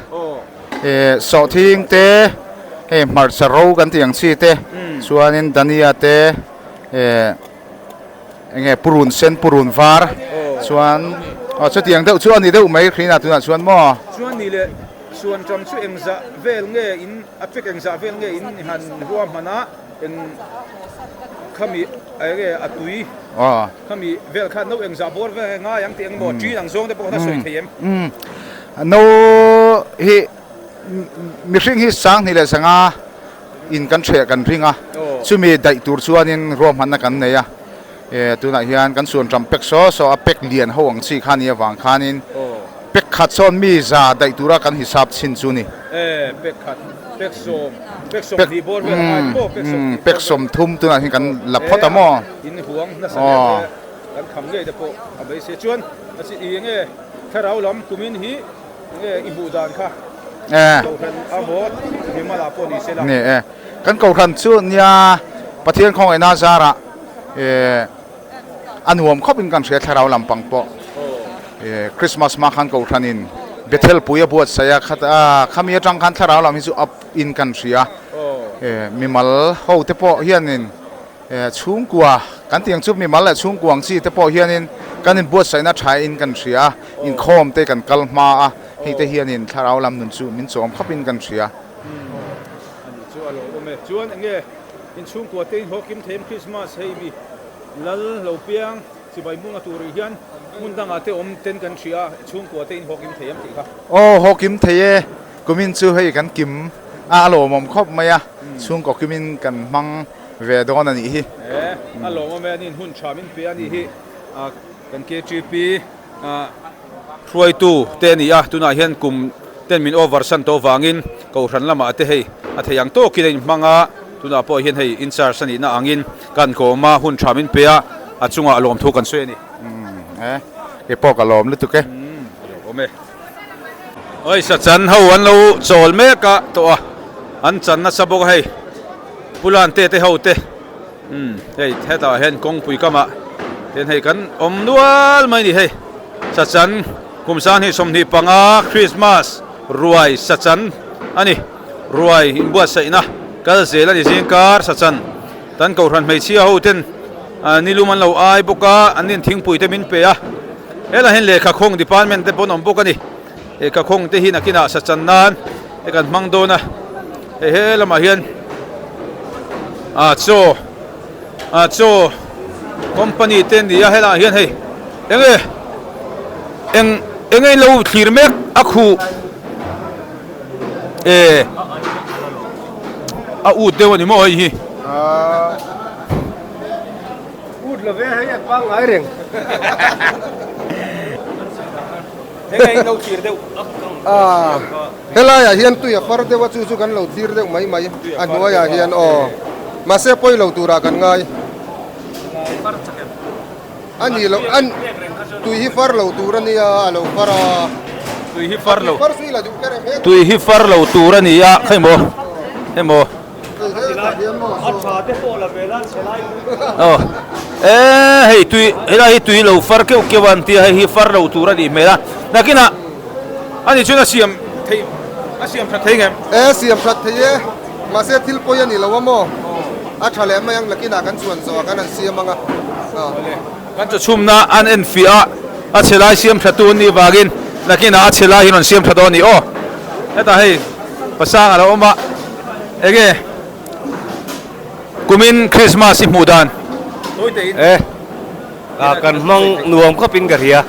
so thing te mar saro kan tiang chi te suanin dania te enge purun sen purun var suan chu tiang deuh chu ani deuh mai khrina tuna chuan mo chuan ni le suan tam chu engza vel nge in a pek engza vel nge in han ruam mana en khami ai atui khami vel khan no eng zabor ve nga yang tiang mo tri ang zong te po na soi them no hi mi hring hi sang ni le sanga in kan thre kan ringa chumi dai tur chuanin rom han na kan neya tuna hian kan suan ram pek so a pek lian ho ang chi khani awang khanin pek khat son mi za dai tura kan hisab chin chu ni pek khat pek som di bor ve ai po pek som thum tuna hi kan la phota mo in huang na sa kan kham nge te po abai se chuan asi nge tharau lam kumin hi nge ibu dan kha ko ran amot mi mala po ni se la ni kan ko ran chu nia pathian khong ena zara anuam khopin kan se tharau lam pang po Christmas ma khan ko thanin Bethel puya buat saya khata khamia tang khan tharau lam hi chu up in kan ria mimal ho te po hianin chung kwa kan tiang chu mimal la chung kwang chi te po hianin kanin buat sai na thai in kan ria in khom te kan kalma a hei te hianin tharau lam nun chu min chom khapin kan ria ani chu alo ome chuan nge in chung kwa te hokim them Christmas hei mi lal lo piang si bai munga turi hian mun danga te om ten kan thria chung kwa te in hokim them ti kha hokim theye kumin chu hei kan kim alo mom khop maya chung ko kimin kan mang ve don ani hi alo mo me nin hun chamin pe ani hi kan KGP ruai tu te ni tuna hian kum ten min over san to wangin ko ran lama ate hei atheyang to kilen manga tuna po hian hei in charge ani na angin kan ko ma hun chamin pe achunga alom thu kan swe ni ke pok alom lu tu ke ome oi sa chan ho an lo chol me ka to an chan na sabok hei pulan te ho te hei theta hen kong pui kama ten hei kan om nual mai ni hei sa chan kumsan hi somni panga Christmas ruai sa chan ani ruai in bua sai na kal zela ni jingkar sa chan tan ko ran mai chia ho ten niluman lo ai boka anin thing pui te min pe ela hen le kha khong department te pon om boka ni ka khong te hi nakina sa chan nan kan mang do na he lama hian cho company ten dia hela hian hei enge lo thlir mek akhu u dewani mo hi ut lo ve hay pa ngai reng enge lo thlir deu hela ya hian tu ya par de wa chu kan lo thlir deu mai anwa ya hian ma se poi lo tura kan ngai ani lo an tu hi far lo tura ni ya lo para tu hi far lo par si la ju kare me tu hi far lo tura ni ya khaimo hemo hei tu hela hi tu lo far ke wan ti hi far lo tura ni mera nakina ani chuna siam thei asiam phat thei ngem siam phat thei ma se thil poi ani lo mo a thale ma yang lakina kan chuan zo kan an siam anga kan chu chumna an en fia a chelai siam thatu ni wagin lakina a chelai hinon siam thado ni eta hei pasang alo ma ege kumin Christmas i mudan kan mang nuam ko pin garia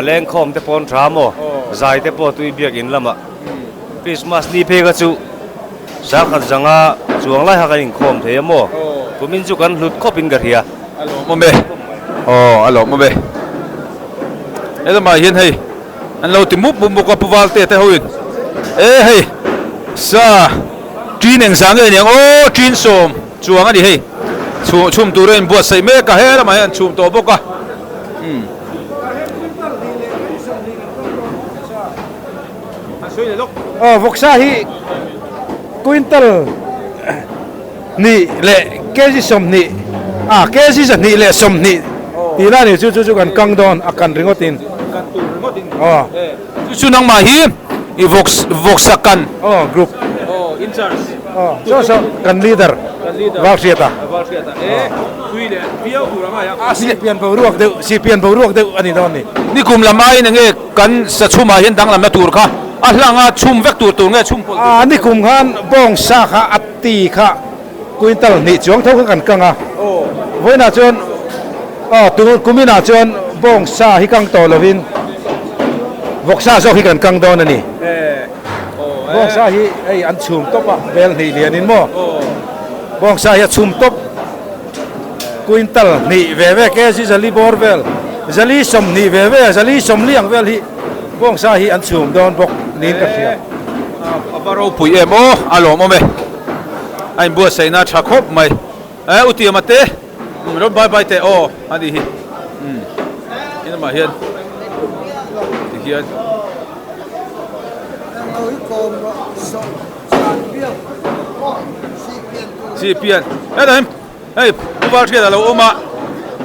leng khom te pon thamo zai te po tui biak in lama Christmas ni pe ga chu sa khat janga chuang lai ha kan in khom the mo kumin chu kan lut ko pin garia alo mo be alo mo be ela ma hian hei an lo ti mup bum ko puwal te hoin hei sa trin eng sang nge trin som chuang ani hei chum turen buat sai me ka hela ma hian chum to boka voksa hi quintal ni le kesi som ni kesi sa ni le som ni ila ni chu kan kang don akan ringotin kan tu ringotin chu nang ma hi i voksa kan group in charge so kan leader Valsieta tuile piau buranga ya si pian boruak de ani don ni kum lamai nge kan sa chuma hian dang lam na tur kha ahlanga chum vek tur nge chum pol ni kum khan bong sa kha atti kha quintal ni chuang thau kan kanga với nào chọn tụi cũng nào chọn bông sa hi căng to lovin vok sa so hi kan căng to nè bông sa hi ai ăn chùm top à vel thì liền in mo bông sa hi chùm top quintal ni về cái gì zali bor vel zali som ni về zali som liang vel hi bông sa hi ăn chùm don bok nín cái gì baro pui em o alo mo me anh bua sei na tha khop mai uti ma te ro bye bye te o ani hi ina ma hian hian si pian đây hey bubar kia là lâu mà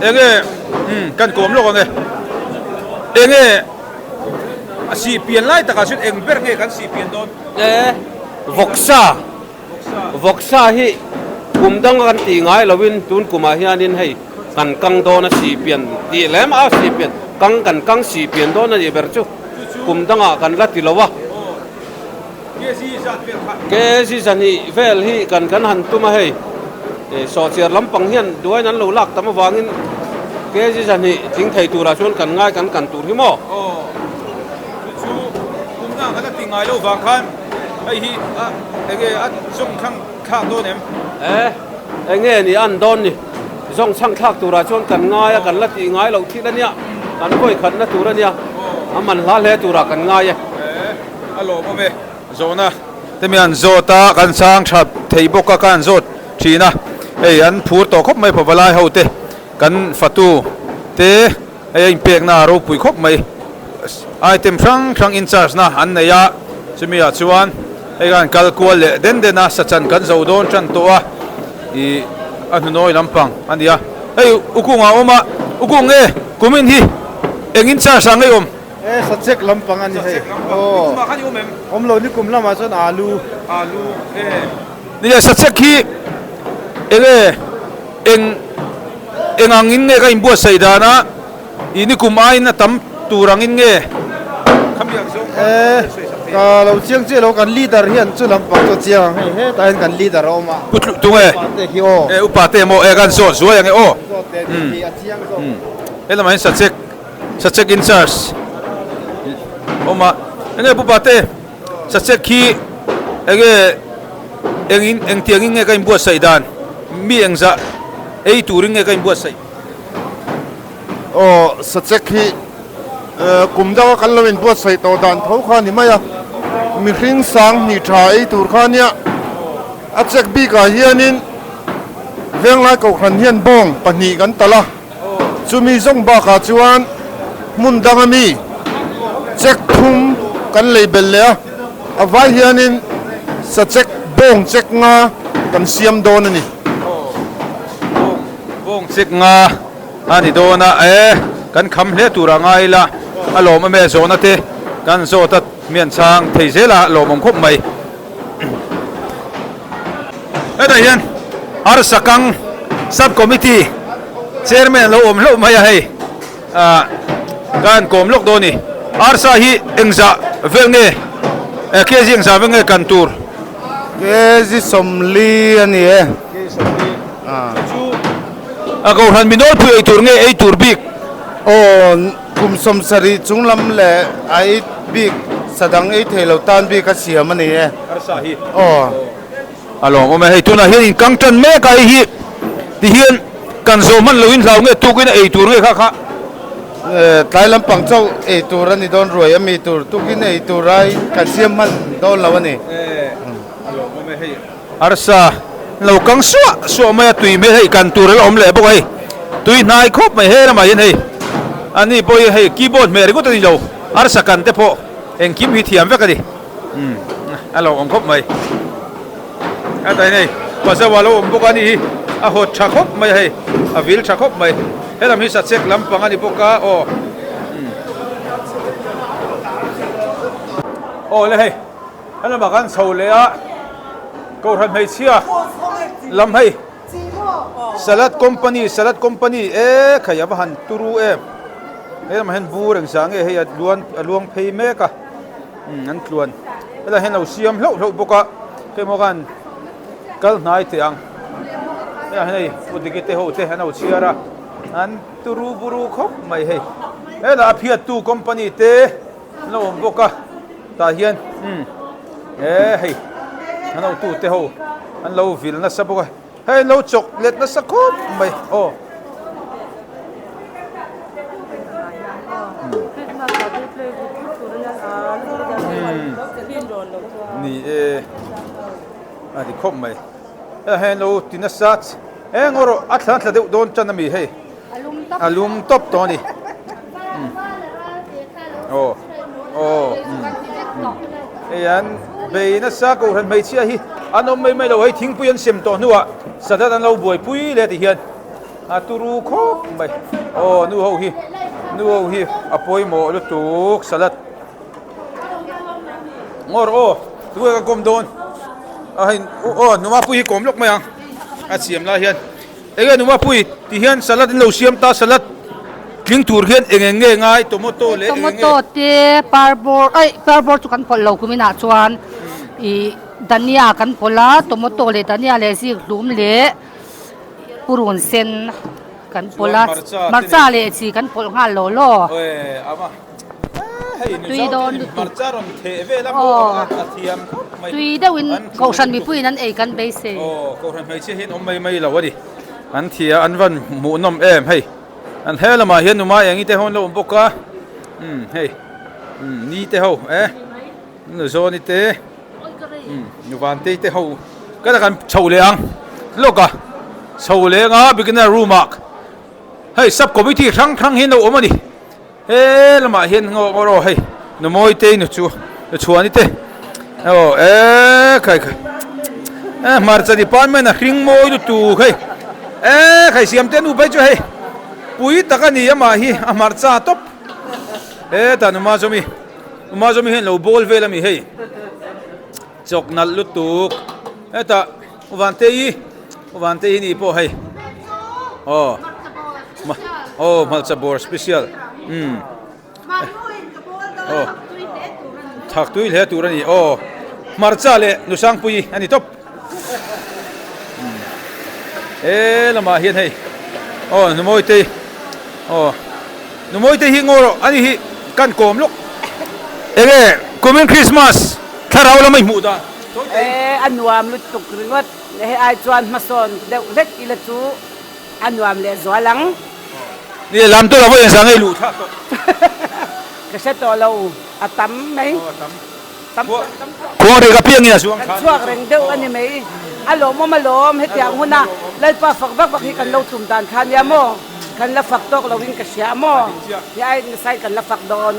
enge kan kom lo nge enge si pian lai ta ka sut eng ber nge kan si pian don vok sa hi kum dang kan ti ngai lovin tun kuma hianin hei kan kang do na si pian ti lem a si pian kang si pian do na ye ber chu kum danga kan la ti lowa ke si san hi vel hi kan han tuma hei so chiar lampang hian duai nan lo lak tama wangin ke si san hi ting thei tura chon kan ngai kan tur hi mo chu kum na kan ti ngai lo wang khan ai hi enge song khang kha do nem enge ni an don ni zong chang thak tura chon kan ngai kan la ti ngai lo thi la nia kan koi khan na tura nia aman la le tura kan ngai alo mo me zona temian zota kan sang thap thei boka kan zot thina ei an phur to khop mai phavalai hote kan fatu te ei pek na ro pui khop mai item sang in charge na an neya chimia chuan ei gan kalkual le den na sachan kan zo don chan to a I anu noi lampang ania ei ukunga oma ukunge kumin hi engin charge sang ei Sacek lampang ani hai lo ni kum lama chon alu ni sacek hi engangin nge ka imbu saidana ini kumai na tam turangin nge ka lo chiang che lo kan leader hian chu lampang to chiang he ta kan leader oma putlu tunge upate mo kan so so yang elaman sacek in charge oma enge upate sacek ki eng tiangin nge ka imbu saidan mi engza ei turing nge ka imbu sai sacek hi kumda kan loin buat sai to dan tho kha ni maya mi hring sang ni tha ei tur kha nia achek bi ka hianin veng lai ko khan hian bong pani kan tala chumi zong ba ka chuan mun dangami chek thum kan label le avai hianin sacek bong chek nga kan siam don ani bong chek nga ani dona kan kham hle tura ngai la alo ma me zona te kan zo ta mian chang thei zela lo mong khop mai da hian ar sakang sub committee chairman lo om lo mai hai kan kom lok do ni ar sa hi engza velnge ke jing za venge kan tur ke ji somli ani go han minol phu ei tur nge ei tur bik kum som sari chunglam le ai big sadang ei thelo tan bi ka siam ani ar sa hi alo mo me hei tuna hian kang tan me kai hi ti hian kan zo man loin hlaw nge tu kin ei tur nge kha tlai lampang chau ei tur ani don roi ami tur tu kin ei turai kan siam man don law ani alo mo me hei ar sa lo kang suwa me tui me hei kan tur lo om le bo hei tui nai khop me he ma hian hei ani boy hei keyboard me rigo tani lo ar sa kan te pho eng kim hi thiam ve ka di alo om khop mai atai nei pasa walo om bo ka ni a hot tha khop mai hei a vil tha khop mai helam hi sa chek lampang ani boka le hei helam ba kan chho le a ko ran hei chia lam hei salad company khaya ba han turu helam hen bureng sang hei luang phei me ka an tluan ela hen lo siam hlo boka ke mo kan kal nai te ang hey utikite ho te hana uchiara an turu buru khop mai hey la phiat tu company te no boka ta hian hey hana tu te ho an lo vil na saboka hey lo chocolate na sakop mai ni adi khop mai hello tinasat ngoro atlan tla de don chanami hey alum top to ni yan beina sa ko ran mai chia hi anom mai lo hei thing puyan sem to nuwa sadat an lo boi pui le ti hian aturu khop mai nu ho hi apoi mo lu tuk salat ngor tu ka kom don hay numa pui kom lok mayang at siam la hian ega numa pui ti hian salat lo siam ta salat king tur hian engenge ngai tomato te parbor chu kan pol lo kumina chuan I dania kan pola tomato le dania le si hlum le purun sen kan pola marcha le chi kan pol nga lo ama tui don marcharon the ve la athiam tui da win ko san mi pui nan ei kan be se ko ran mai che hin mai lo wadi an thia an van mu nom em hei an helama hian numa yangi te hon lo boka hei ni te ho nu zo ni te nu van te ho ka kan chou leang loka chou lenga beginner room mark hei sub committee thang hin lo omani lama hian ngoro hei nu moi te nu chu ani te kai marcha department a hring moi tu hei khai siam te nu bai chu hei pui takani ama hi amarcha top ta numa zomi hen lo bol velami hei chok nal lutuk ta uvante ni po hei malcha bor special thak tui le turani marcha le nusang pui ani top lama hian hei numoi te hi ngoro ani hi kan kom lok kumin Christmas tharau lamai mu da anuam lu tuk ringot he ai chuan mason de vek ila chu anuam le zwalang ni lam to la vo sang ei lu tha to ka se to lo atam mai tam ko re ka piang ina suang khan chuak reng deu ani mai alom malom he tiang huna lai pa fak vak hi kan lo tum dan khan ya mo kan la fak tok lo win ka sia mo ya ai ni sai kan la fak don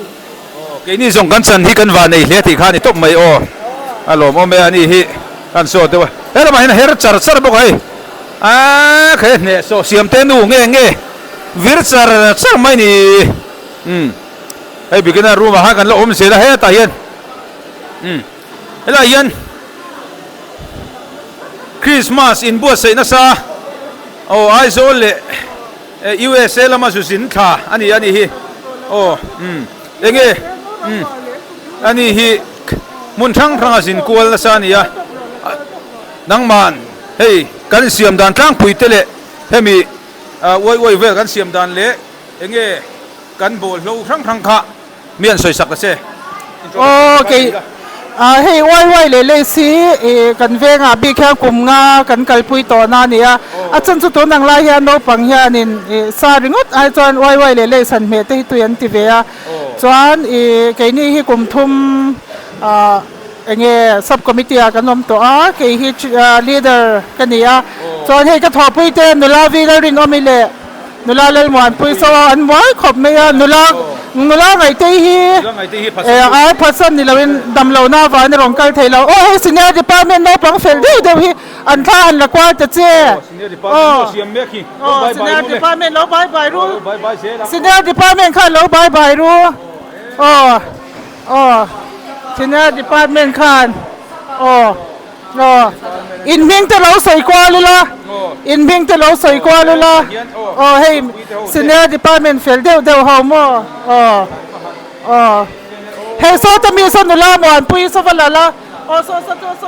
ke ni zong kan chan hi kan wa nei hle ti khani top mai alom me ani hi kan so te wa ma hin her char bo kai khe ne so siam te nu nge vir char mai ni ai beginner room ha kan lo se la he ta hian ela hian Christmas in buat sei na sa ai zo le USA lama su sin tha ani hi enge ani hi mun thang sin kual na sa ni ya nang man hei kan siam dan tlang pui te le hemi woi vel kan siam dan le enge kan bol lo thang kha mian soi sak se okay hei wai le si kan venga bi kha kum nga kan kalpui to na nia a chan chu to nang la hian no pang hian in sa ringot ai chuan wai le san me te tu yan ti ve a chuan ke ni hi kum thum enge sub committee a kanom to a ke hi leader kania chuan hei ka thopui te nula vi la rin omile nula lel mon pui so an wai khop me a nula ngai te hi ai person ni lawin dam lo na wa ni rong kal thei lo senior department no pang fel de hi an tha an la kwa te che senior department lo bye ru senior department kha lo bye ru senior department khan in ming te lo soi kwa lula in ming te lo soi kwa lula hey senior department fel deu ho mo hey so ta mi so nula mo an pui so wala la Oh, so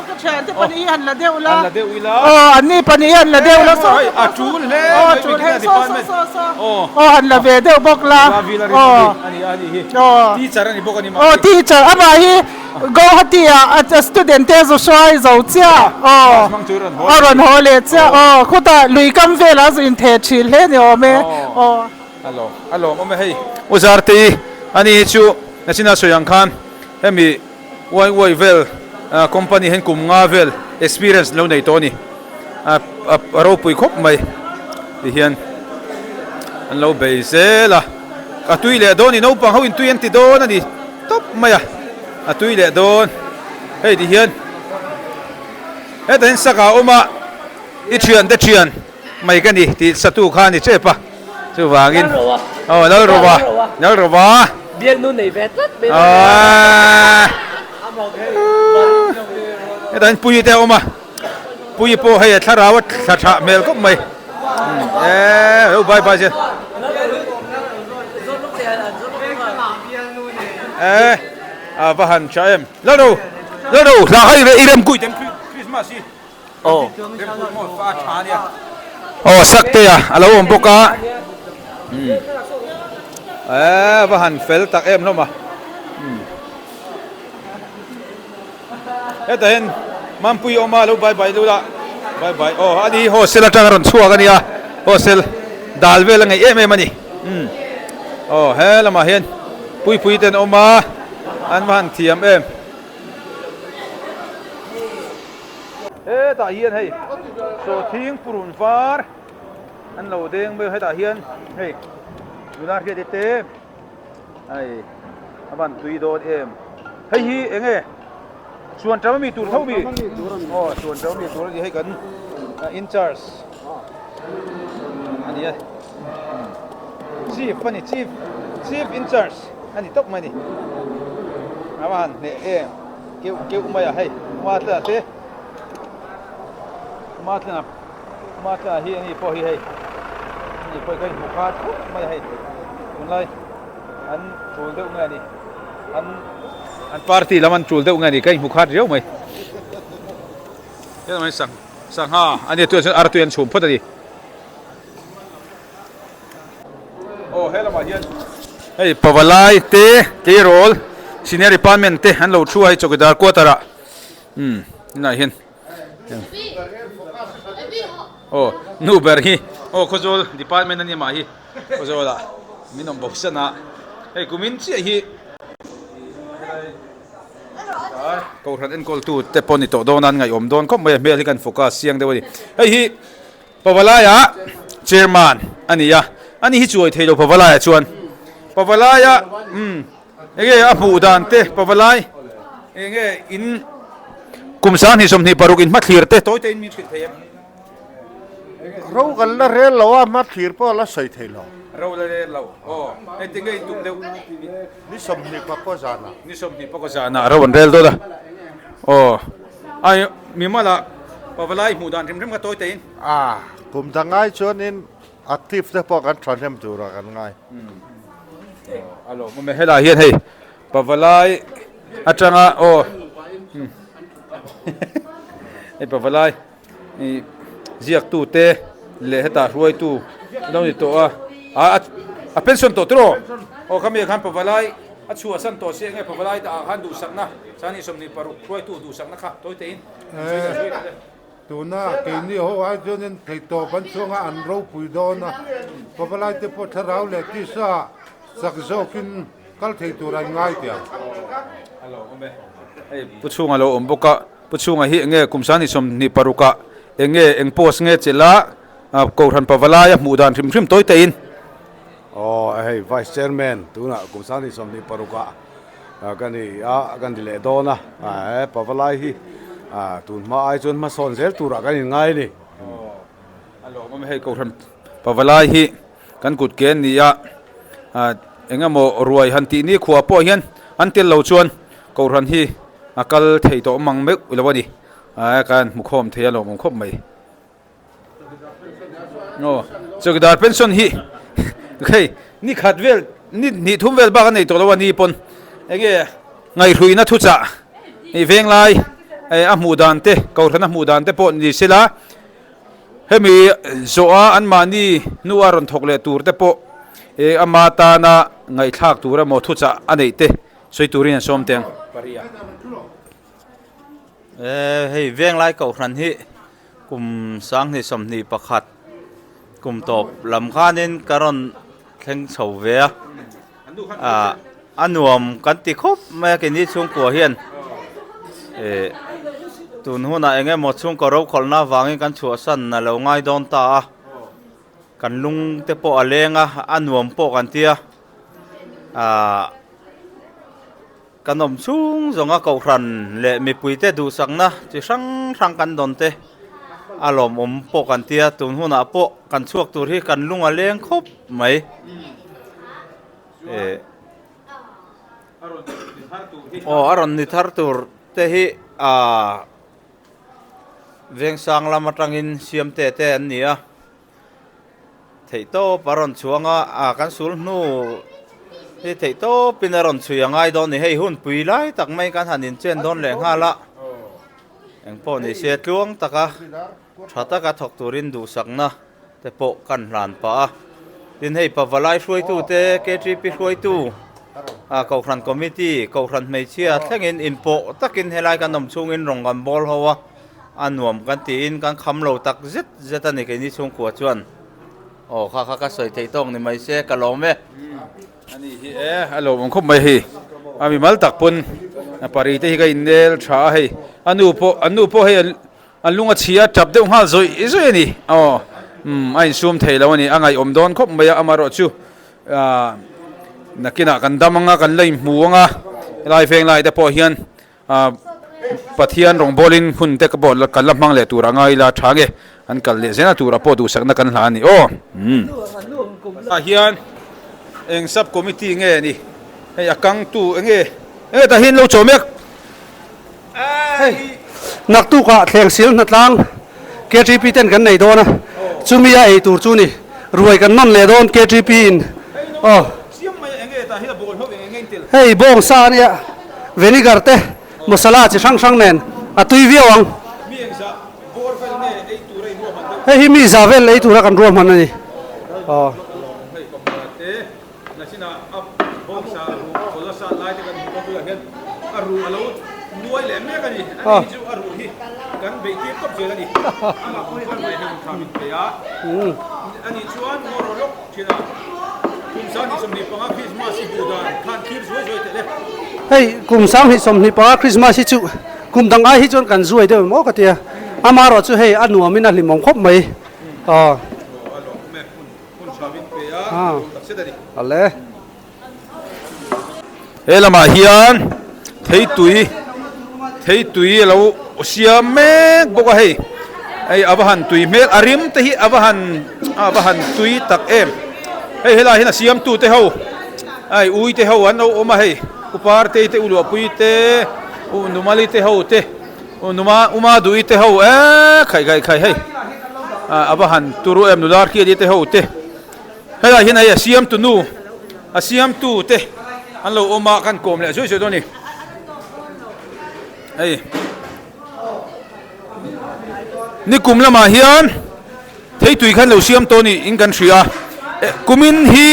ka chen te pani han la deu la. la deu ila. Oh, an ni pani han la deu la so. A chul le. Oh, chul he so. Oh, han la ve deu bok la. Oh, ani hi. oh. Teacher ani bok ani ma. Oh, teacher, ama hi go hatia at student te zo shoi zo chia. Oh. Aron hole chia. Oh, khuta lui kam vela zo in the chil he ni o me. Oh. Alo mo me hei. Uzarti ani chu nasina soyang khan. Hemi wai vel company hen kum nga vel experience lo nei to ni. Ro pui khop mai. Ti hian an lo be zela. A tui le don ni no pang ho in tui an ti don ani. Top mai a tui le don. Hei ti hian. He den saka oma I chian mai ka ni ti satu khan ni chepa. Chu wangin. Oh, nal roba. Biên nu này vét rất bên cái đó pui theo mà pui po hay thà rau thà mel có mày bye chứ và hẳn cho em lâu đâu là hay về em cùi tem Christmas đi sắc tê lâu ông bốc cá và hẳn phèn tắc em nó mà thế nên mam pui oma lo bye lo la bye anh đi hostel trang ron chua cái này hostel dal về là ngày em anh he là mà hiền pui tên oma anh mà hẳn thiam em thế ta hiền hay so thieng purun var anh lâu đen bây hay ta hiền hay lunar ke dete ai aban tui do em hei hi enge chuan traw mi tur thau mi chuan traw mi tur di hei kan in charge ani ya chief in charge ani top mani aban ne keu maya hei matla te matla hi ani po hi hei ni po kai mukhat mai hei unlai an chul deuh nge ni an party laman chul deuh nge ni kai mukhat riau mai ya mai sang ha ani tu ar tu an chum photani hello ma hian hey pawalai te payroll senior department te an lo thu ai chokidar quotara na hian nu ber hi khozol department ani ma hi khozola minom boxana hey kumin chi hi ko ran en kol tu te poni to donan ngai om don ko me me kan focus siang dewani hey hi pawalaya chairman ania ani hi chuai theilo pawalaya chuan pawalaya ege apu dan te pawalai ege in kumsan hi somni paruk in mathlir te toy te in min theyam rau kan la re lo ma thir po la sai thelo rau la re lo ai tingai tum deu ni som ni pa ko jana rau an rel do da ai mi mala pawalai mu dan rim ka toy te in kum dangai chon in active te po kan transem tu ra kan ngai alo mo me hela hian hei pawalai atanga ei pawalai ni ziak tu te le heta ruai tu no ni to a pension to tro kami khan pawalai a chua san to se ngai pawalai ta han du sakna sani somni paru ruai tu du sakna kha toy te in tu na ke ni ho ai jonen thei to ban chunga an ro pui do na pawalai te po tharau le ti sa sak zo kin kal thei tu rai ngai tia alo me ei puchunga lo omboka puchunga hi nge kumsani somni paruka enge eng post nge chela ko ran pawalaya mudan rim toy te in hey vice chairman tu na kumsani somni paruka kani kan dile do na pawalai hi tun ma ai chon ma son zel tu ra kan ngai ni alo mo hei ko ran pawalai hi kan kut ken ni ya enga mo ruai hanti ni khuwa po hian antel lo chuan ko ran hi akal thei to mang mek ulawani kan mukhom thei lo mong khop mai chokdar pension hi khei ni khatvel ni thumvel ba kan nei to lawani pon enge ngai hruina thu cha ei veng lai a hmu dan te ko thana hmu dan te po ni sila hemi zoa an mani nuwa ron thok le tur te po amata na ngai thak tura mo thu cha anei te soi turin som teng paria hei veng lai ko thran hi kum sang ni som ni pakhat kum top lam khanin karon thleng chho ve anuam kan ti khop ma ke ni chung ko hian tun huna enge mo chung ko ro kholna wangi kan chua san na lo ngai don ta kan lung te po alenga anuam po kan tia kanom chung zonga ko ran le mi puite du sangna chi sang kan don te alom po kan tia tun huna po kan chuak tur hi kan lung aleng khop mai aron ni thar tur te hi veng sang lama tangin siam te an nia thei to paron chuanga kan sul nu hi thei to pinaron chuyangai don ni hei hun pui lai tak mai kan hanin chen don le nga la eng po ni se tluang taka thata ka thok turin du sakna te po kan hlan pa tin hei pawalai hruai tu te KTP hruai tu ko khran committee ko khran mei chia thlengin inpo takin helai kan nom chungin rong kan bol hawa anuam kan ti in kan khamlo tak zet ani ke ni chung kwa chuan kha ka soi thei tong ni mai se ka lo me ani hi alo mong khop mai hi ami mal tak pun pari te hi ka indel tha hei anu po hei alunga chia tap de ha zoi izoi ni ai sum thei lo ni angai om don khop mai amaro chu nakina kan damanga kan lei muanga lai feng lai te po hian pathian rong bolin hun te ka bol kan lamang le tura ngai la thange an kal le zena tura po du sakna kan hla ni hian eng sub committee nge ni hei akang tu enge ta hin lo chomek nak tu ka thleng sil na tlang KTP ten kan nei dona chumia ei tur chu ni ruai kan non le don KTP in hei bong sa nia vinegar te masala chi sang nen atui viawang hei mi zavel ei tura kan rom han ni kan be ti kop je ni ama ko han mai han thamin pe ani chuan ngoro lok thina kum sa ni som ni panga Christmas si budan khan khir zoi te le hei kum sang hi som ni panga Christmas hi chu kum dang ai hi chon kan zuai de mo ka tia amaro chu hei anu amina limong khop mai ale elama hian thei tui lo siam mek boka hei ai abahan tui mek arim te hi abahan tui tak em hei hela hina siam tu te ho ai ui te ho an oma hei upar te ulu pui te numali te ho te uma dui te ho khai hei abahan turu em nular ki te ho te hela hina ya siam tu nu asiam tu te an lo oma kan kom le zoi do ni ei ni kum lama hian thei tui khan lo siam to ni in kan thria kumin hi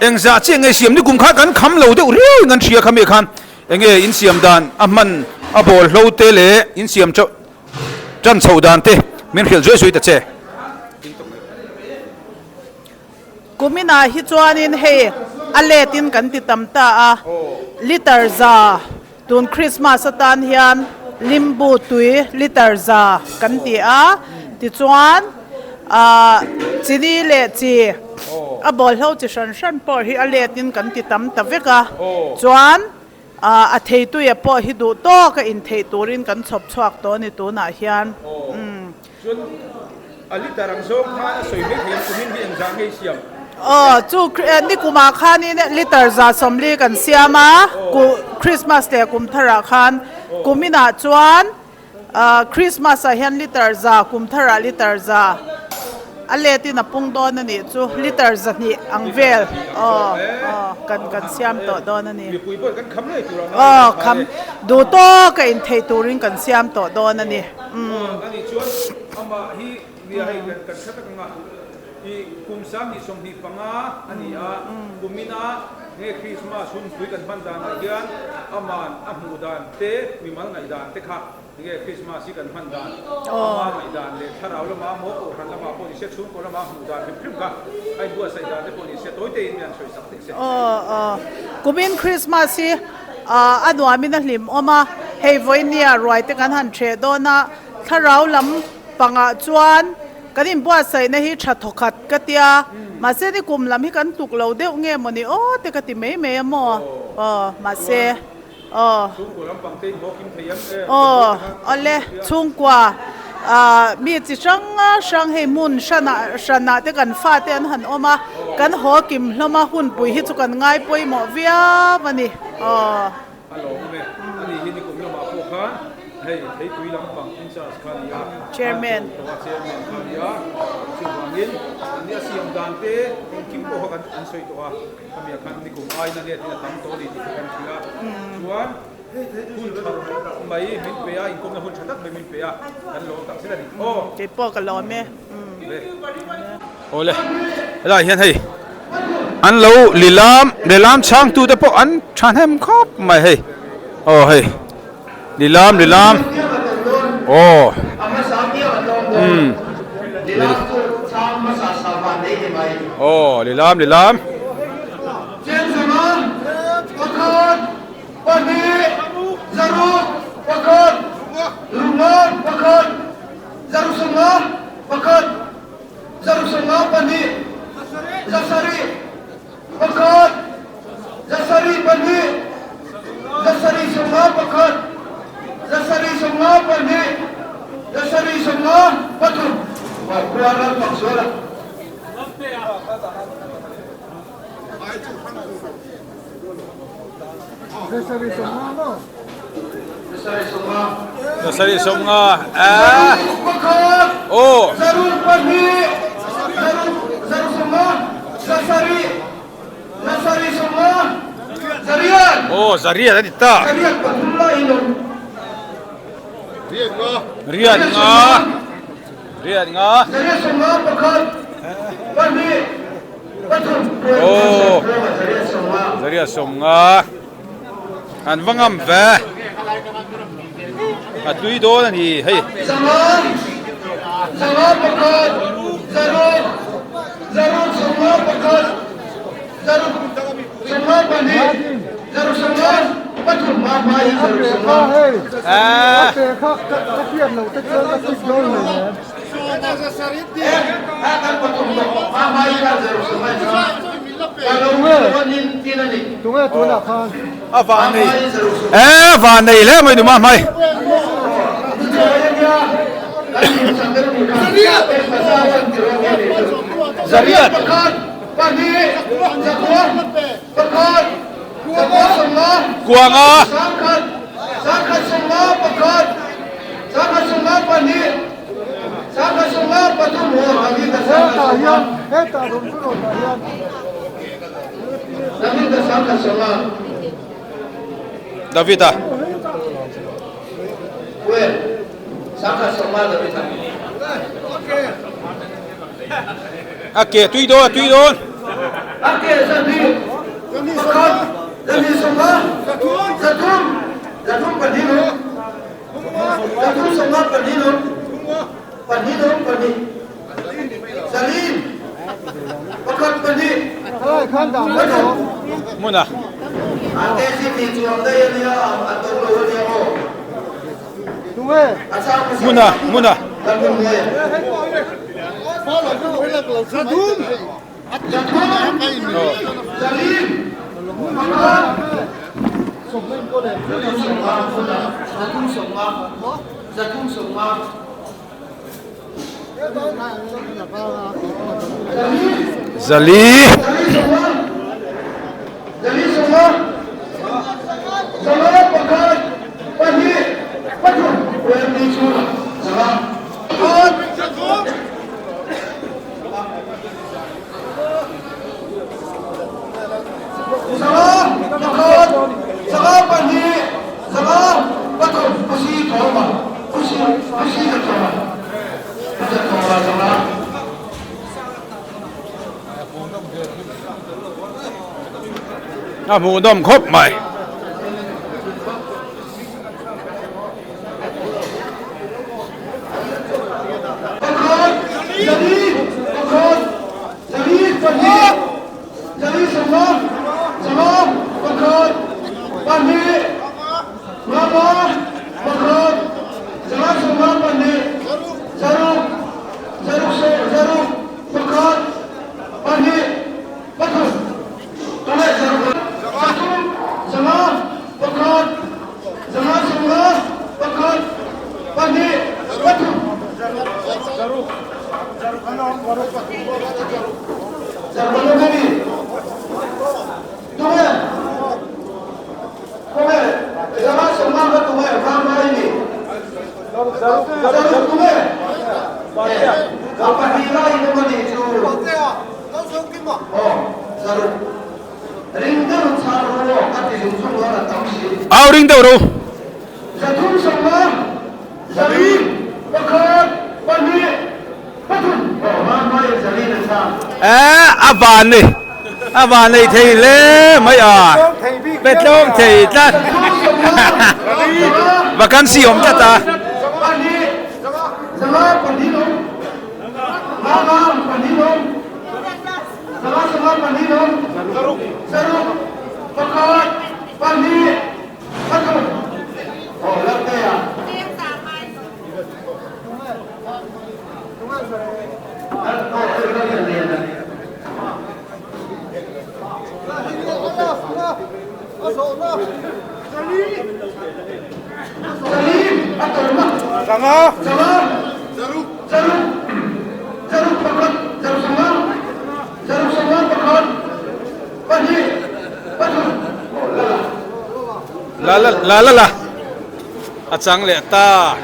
engza cheng ei siam ni kum kha kan kham lo de ri ngan thria khame khan enge in siam dan aman abol hlo te le in siam cho chan chho dan te men khel zoi ta che kumina hi chuanin he aletin kan ti tamta a liter za tun Christmas atan hian limbu tui liter za kan ti a ti chuan chini le chi a bol ho chi san por hi aletin kan ti tam ta veka chuan a thei tu ya po hi du to ka in thei turin kan chop chuak to ni tu na hian chun ali tarang zo kha soi me hiam kumin bi ang jang ei siam chu ni kuma khani ne liter za somli kan siama ku Christmas te kum thara khan kumina chuan Christmas a hian liter za kum thara liter za อันเลตินะปุ่งโดนนั่นนี่จูลิตรจะนี่อังเวลกันเสียมต่อโดนนั่นนี่คำดูโตกับอินเทตูริงกันเสียมต่อโดนนั่นนี่อันนี้ชวนเอามาฮีเรียให้กันชัดกันงะอีกุมสามนี่สมฮีปังอาอันนี้กุมินาเนี่ยคริสต์มาสหุ่นคุยกันพันดานอะไรกันอามันอามูดานเตมีมันไงดานเตค่ะเนี่ยคริสต์มาสกันพันดานอามันไงดานเลยถ้าเราละมาโมโอรันละมาโพนิเซชุนก็ละมามูดานเป็นพริมกะไอ้บัวใส่ดานเตโพนิเซตัวเตยเนี่ยช่วยสักทีกุมินคริสต์มาสอันว่ามินลิมออกมาเฮย์วันนี้รวยแต่กันหันเทรดนะถ้าเราลำปังอาจวนกันอินบัวใส่ในฮิชัดทกัดกติยามาเสด็จกุมลำให้กันตุกเราเดี๋ยวเงี้ยมันนี่โอ้แต่กติไม่มอมาเสอันเล่ชุ่งกว่ามีจิจังให้มุนชนะแต่กันฟาเตียนหันออกมากันหัวกิมแล้วมาหุ่นปุยฮิจุกันง่ายปุยหมอเวียมันนี่ฮัลโหลแม่อันนี้นี่กุมละมาพวกเขาhey kuy lang pang insas kaniya chairman chairman kaniya singwangin ani asiam dante kim ko kan ansoi to kami akan ni kum ai na ne tina tam to di kan thila chuan hun thar mai min pe a inkom na hun thatak be min pe a kan lo tak sila ni ke po ka lo me ole la hian hei an lo lilam chang tu te po an than hem khop mai hei hei lilam lilam Dasari semua pergi, dasari semua betul. Keluaran maksudnya. Dasari semua, dasari semua. Zarur pergi, zarur semua, dasari semua. Zarian. Zarian tadi tak. Zarian betul ini. Rian nga. Zaria som nga. An vangam ve. Atui do na ni hey. Zaman pakat. Zarur semua pakat. Zarur semua bani. Zarur semua. Betul mama yang zarur semua. Kapian lo tekol kasih dol ni. Akan betul mama yang zarur semua. Kalau ni tina ni. Tunggu tu nak kan. Van ni. Van ni le mai du mama. Zariat. Bani. Zakuan. Pekat. Kuanga. Sangkat semua pekat. Sangkat semua pani. Sangkat semua betul lagi kesalahan. Lagi kesalahan semua. Davida. Well, sangkat semua Davida. Okay, tui do. Okay, Sandi. Pekat. Jadi semua zatum pendino semua pendino salim pakat pendino Muna ate sini tuang daya dia atau luar dia mo Muna zatum salim Zatum semua. Zali semua. Salam pakai pagi. Betul. Berarti semua. Salam. หมูดมครบใหม่เอาริงเดี๋ยวรู้อาบานนี่อาบานนี่ทีเล่ไม่อ่ะเป็นลมทีจ้ะบักันสีผมจ้ะจ้ะla a chang le ta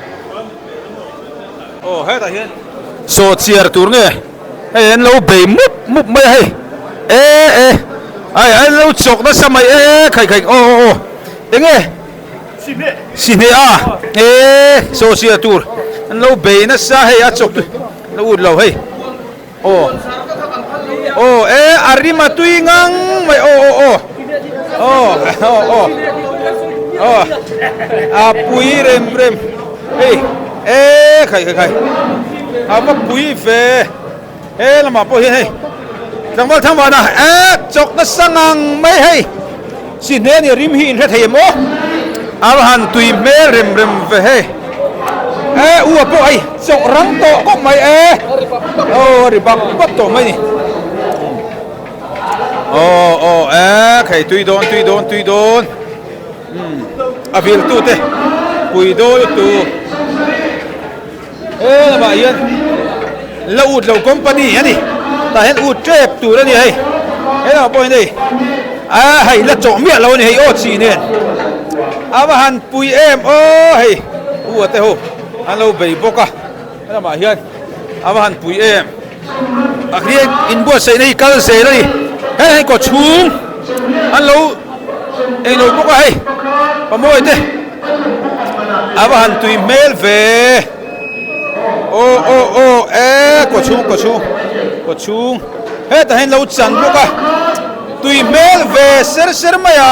o he ta hian so chiar tur nge he en lo be mup mai he ai lo chok na samai khai o enge sine a so chiar tur an lo be na sa he a chok tu lo ud lo he o arima tuingang mai pui rem khai mà pui về là mà pui hey thằng vào thằng vào na chọc nó sang mấy hey xin thế này rim hin thế thầy mô han tùy mê rem về hey po ai chọc răng to có mày đi bạc bắt to mày khai tùy đôn Virtu te puido tu là bà yên lâu company ani ta hết ud trep tu đó đi hay là bao nhiêu hay là chỗ miệng lâu này hay chỉ nên mà han pui em hay te ho han lâu bảy boka là bà yên mà han pui em kia in bua xây này cao xây đó đi hay có chuông han lâu em lâu boka hay pamoy te abahan tui mel ve ko chung he ta hen lo chan boka tui mel ve ser maya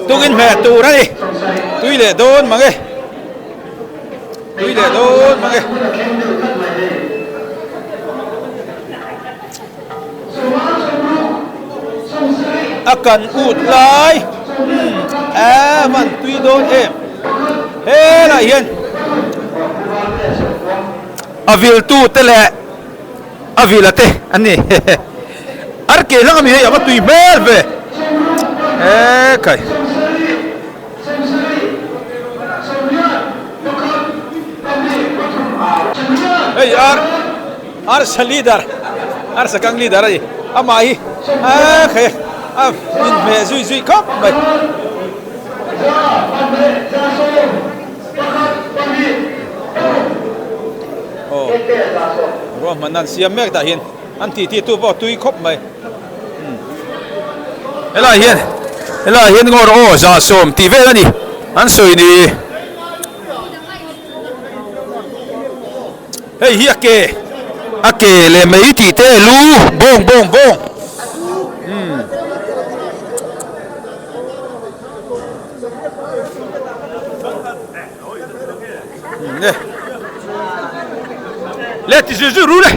tugin me tu ra ni tui le don mange akan ut lai man tui don he la hian avil tu tele avilate ani arke lang mi he ama tui mel ve kai hey ar salidar ar sakang lidar ai ama hi kai min me zui khop mày rồi mà nan siam mek ta hin อันที่ตัวบ่ตุยครบไหมเฮล่าเฮียนงอโอ้จ่าส้มตีเวลนี่อันสวยนี่เฮ้ยเฮียเกเลยไม่ตีเตลูบงเนี่ยเล็ดที่จะรู้เลย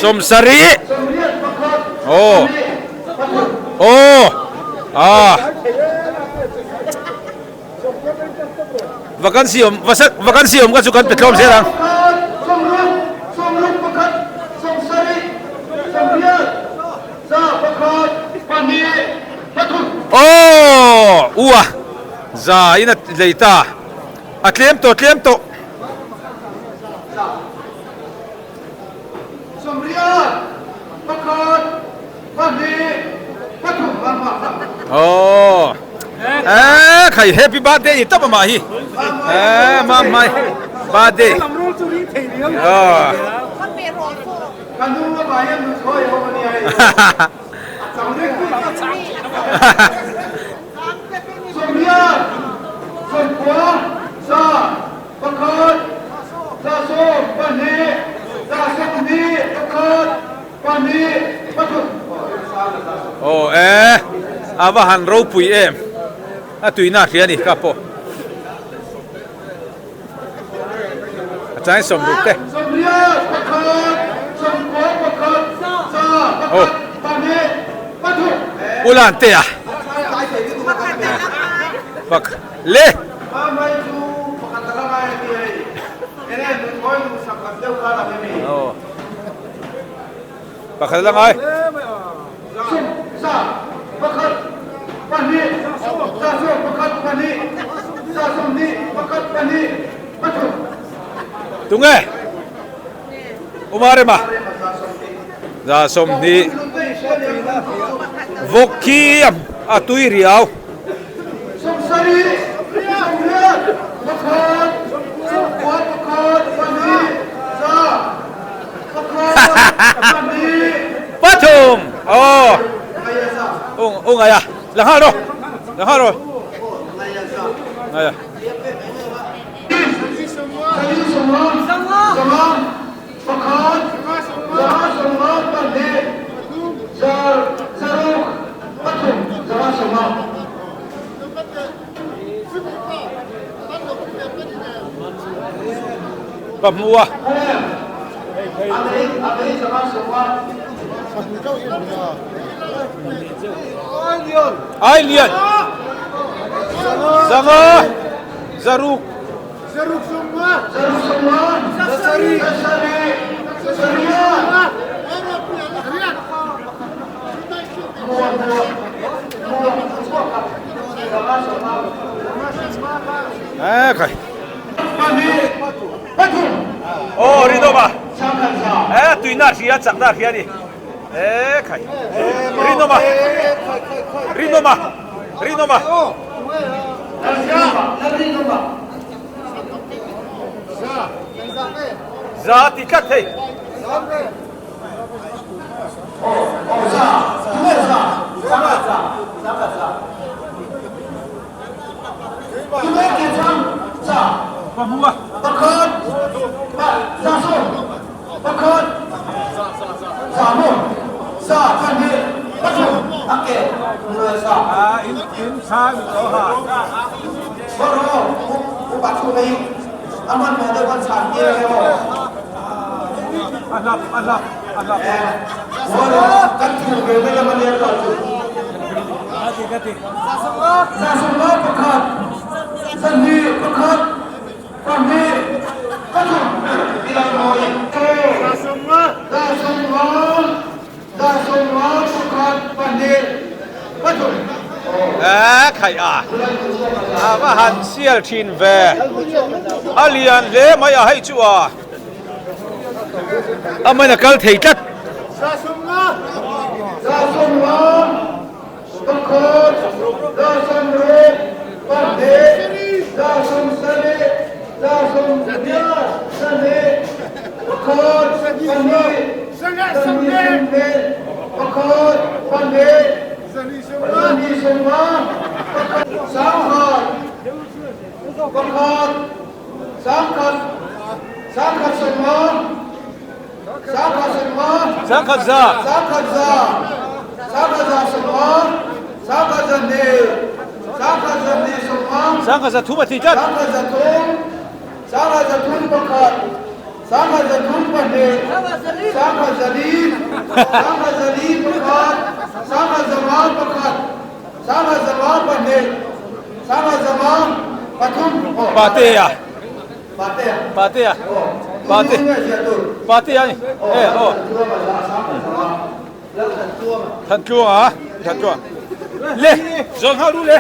สมสรีโอ้vakansi om ka chukan petlom se lang uwa za ina leita atlem to khai happy birthday ni tapa ma hi ma mai birthday ava han ro pui em tui na khia ni ka po chai som ruk te ulan te a bak le bakal lang ai tunge umare ma za som ni vokki atui riau patum ngaya lang haro ngaya pamua ai lian zanga zaruk semua zasari kai oh rido ba tuina ria chakna ria ni kai rido ma za tikat hey pamua bakon zaso bakon samo sa pani batu ake sa in sa lo ha boro batu nei aman me de wan san ye ho anap boro kan tu be me la mane ka tu gati zaso bakon sandi bakon pani batu bilang moi khai và han sial chin ve alian le mai a hai chu amai na kal thei tat za sum nia san ne pakhat san ne san ne pakhat san ne zani suma sanghat pakhat sanghat suma sanghat suma Sangkat za. sanghat za suma sanghat za ne suma Sangkat za thuma ti chan. sanghat za thum pakhat sanghat za thum pande sanghat za li pakhat sanghat za ma pakhat sanghat za ma pande sanghat za ma pathum Pate ya. pate Pate ya. Pate. Pate ya ni. Oh. Than chua à? Than chua. Le, zon hao du le.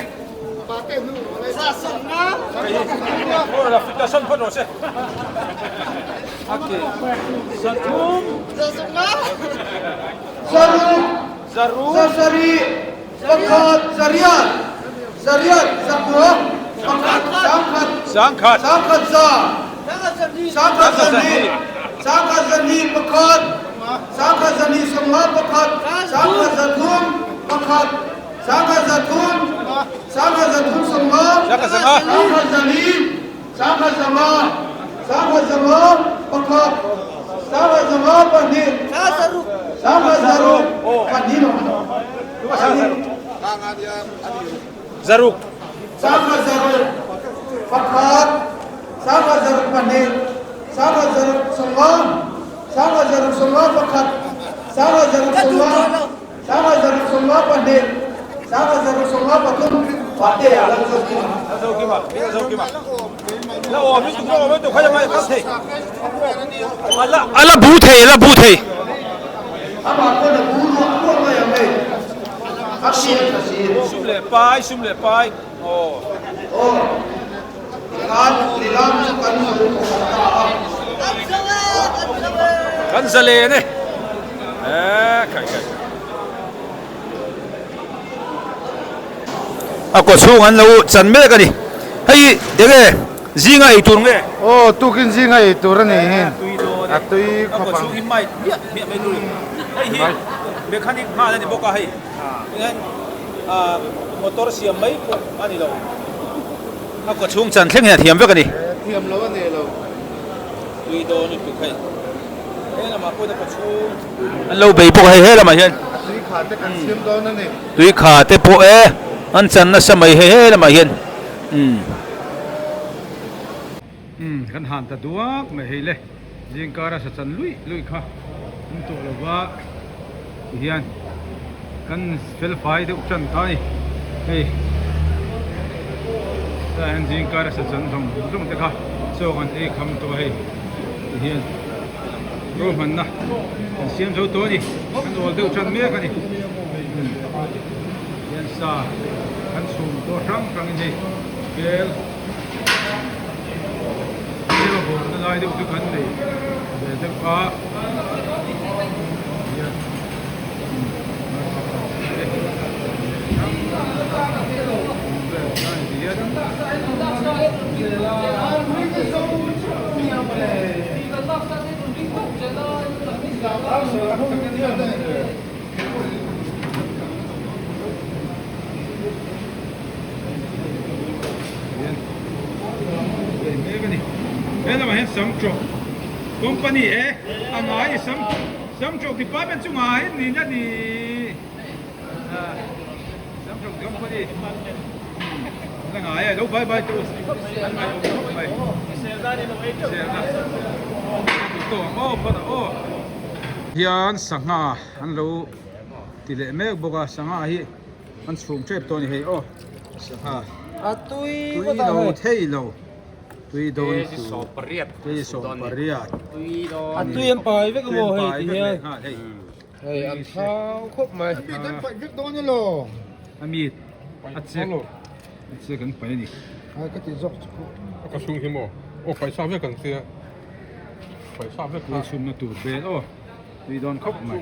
Oh, la fritation pas non c'est. Ok. Zatum. Zaru Zari pakhat zariat zakwa pakhat Sangkat. sanghat za sanghat zani pakhat sanghat zani summa pakhat sanghat zathum pakhat sanghat zathum summa sanghat zani sanghat zama pakhat sanghat zama pandi sanghat zaru pandi Zaruk. sanghat zaru pakhat sanghat zaru pandi sanghat zaru summa pakhat sanghat zaru summa pandi sanghat zaru summa pathum pate alam Zauki ma. La oh, mi tu khai mai khas the. ala bu the ama ko na buru ko ma ya mai aksir Sum le pai. Oh. kan lilam kan Kan zale ne. Kai. Ako chung an lo chan me ka ni. Hei, dege zinga I tur nge. Oh, tukin zinga itu rani. Atui Ako kapang. chung mai. Mi me tu. Hei, mechanic ha ni boka hei. Ngan motor siam mai ko ani lo. Ako chung chan thleng ya thiam ve ka ni. Thiam lo ni lo. Tui do ni tu khai. Hei na ma ko da ko chung. An lo bei pok hei la ma hian. Tui khate kan siam do na ni. Tui kha te po e an chan na samai hei la ma hian. Kan han ta duak me hei le. Jingkara sa chan lui kha. To lo wa hian kan fel fai de chan tai. Hei. Sa han jingkara sa chan thong te kha. So kan e kham to hei. Hian. Ro man na. Siam zo to ni. Kan ol de chan me ka ni. Hian sa kan sum to rang ni. Kel. Kel bo na lai de tu kan ni. De ka Ela ma hen samcho company angai samcho department chu ngai ni na ni samcho company la ngai lo bye tu an mai o mai serdani lo ei to mo pa o hian sanga an lo tile me boga sanga hi an chung trep to ni hei o sanga atui lo thei lo tui don tu so pariat atui em pai ve ko mo hei ti ha hei hei an thau khop mai Bi dan pai vik do ni lo. amit atse kan pai ni Ai ka ti zok chu. Ka sung hi mo. O pai sa ve kan sia. Pai sa ve sum na tur be o tui don khop mai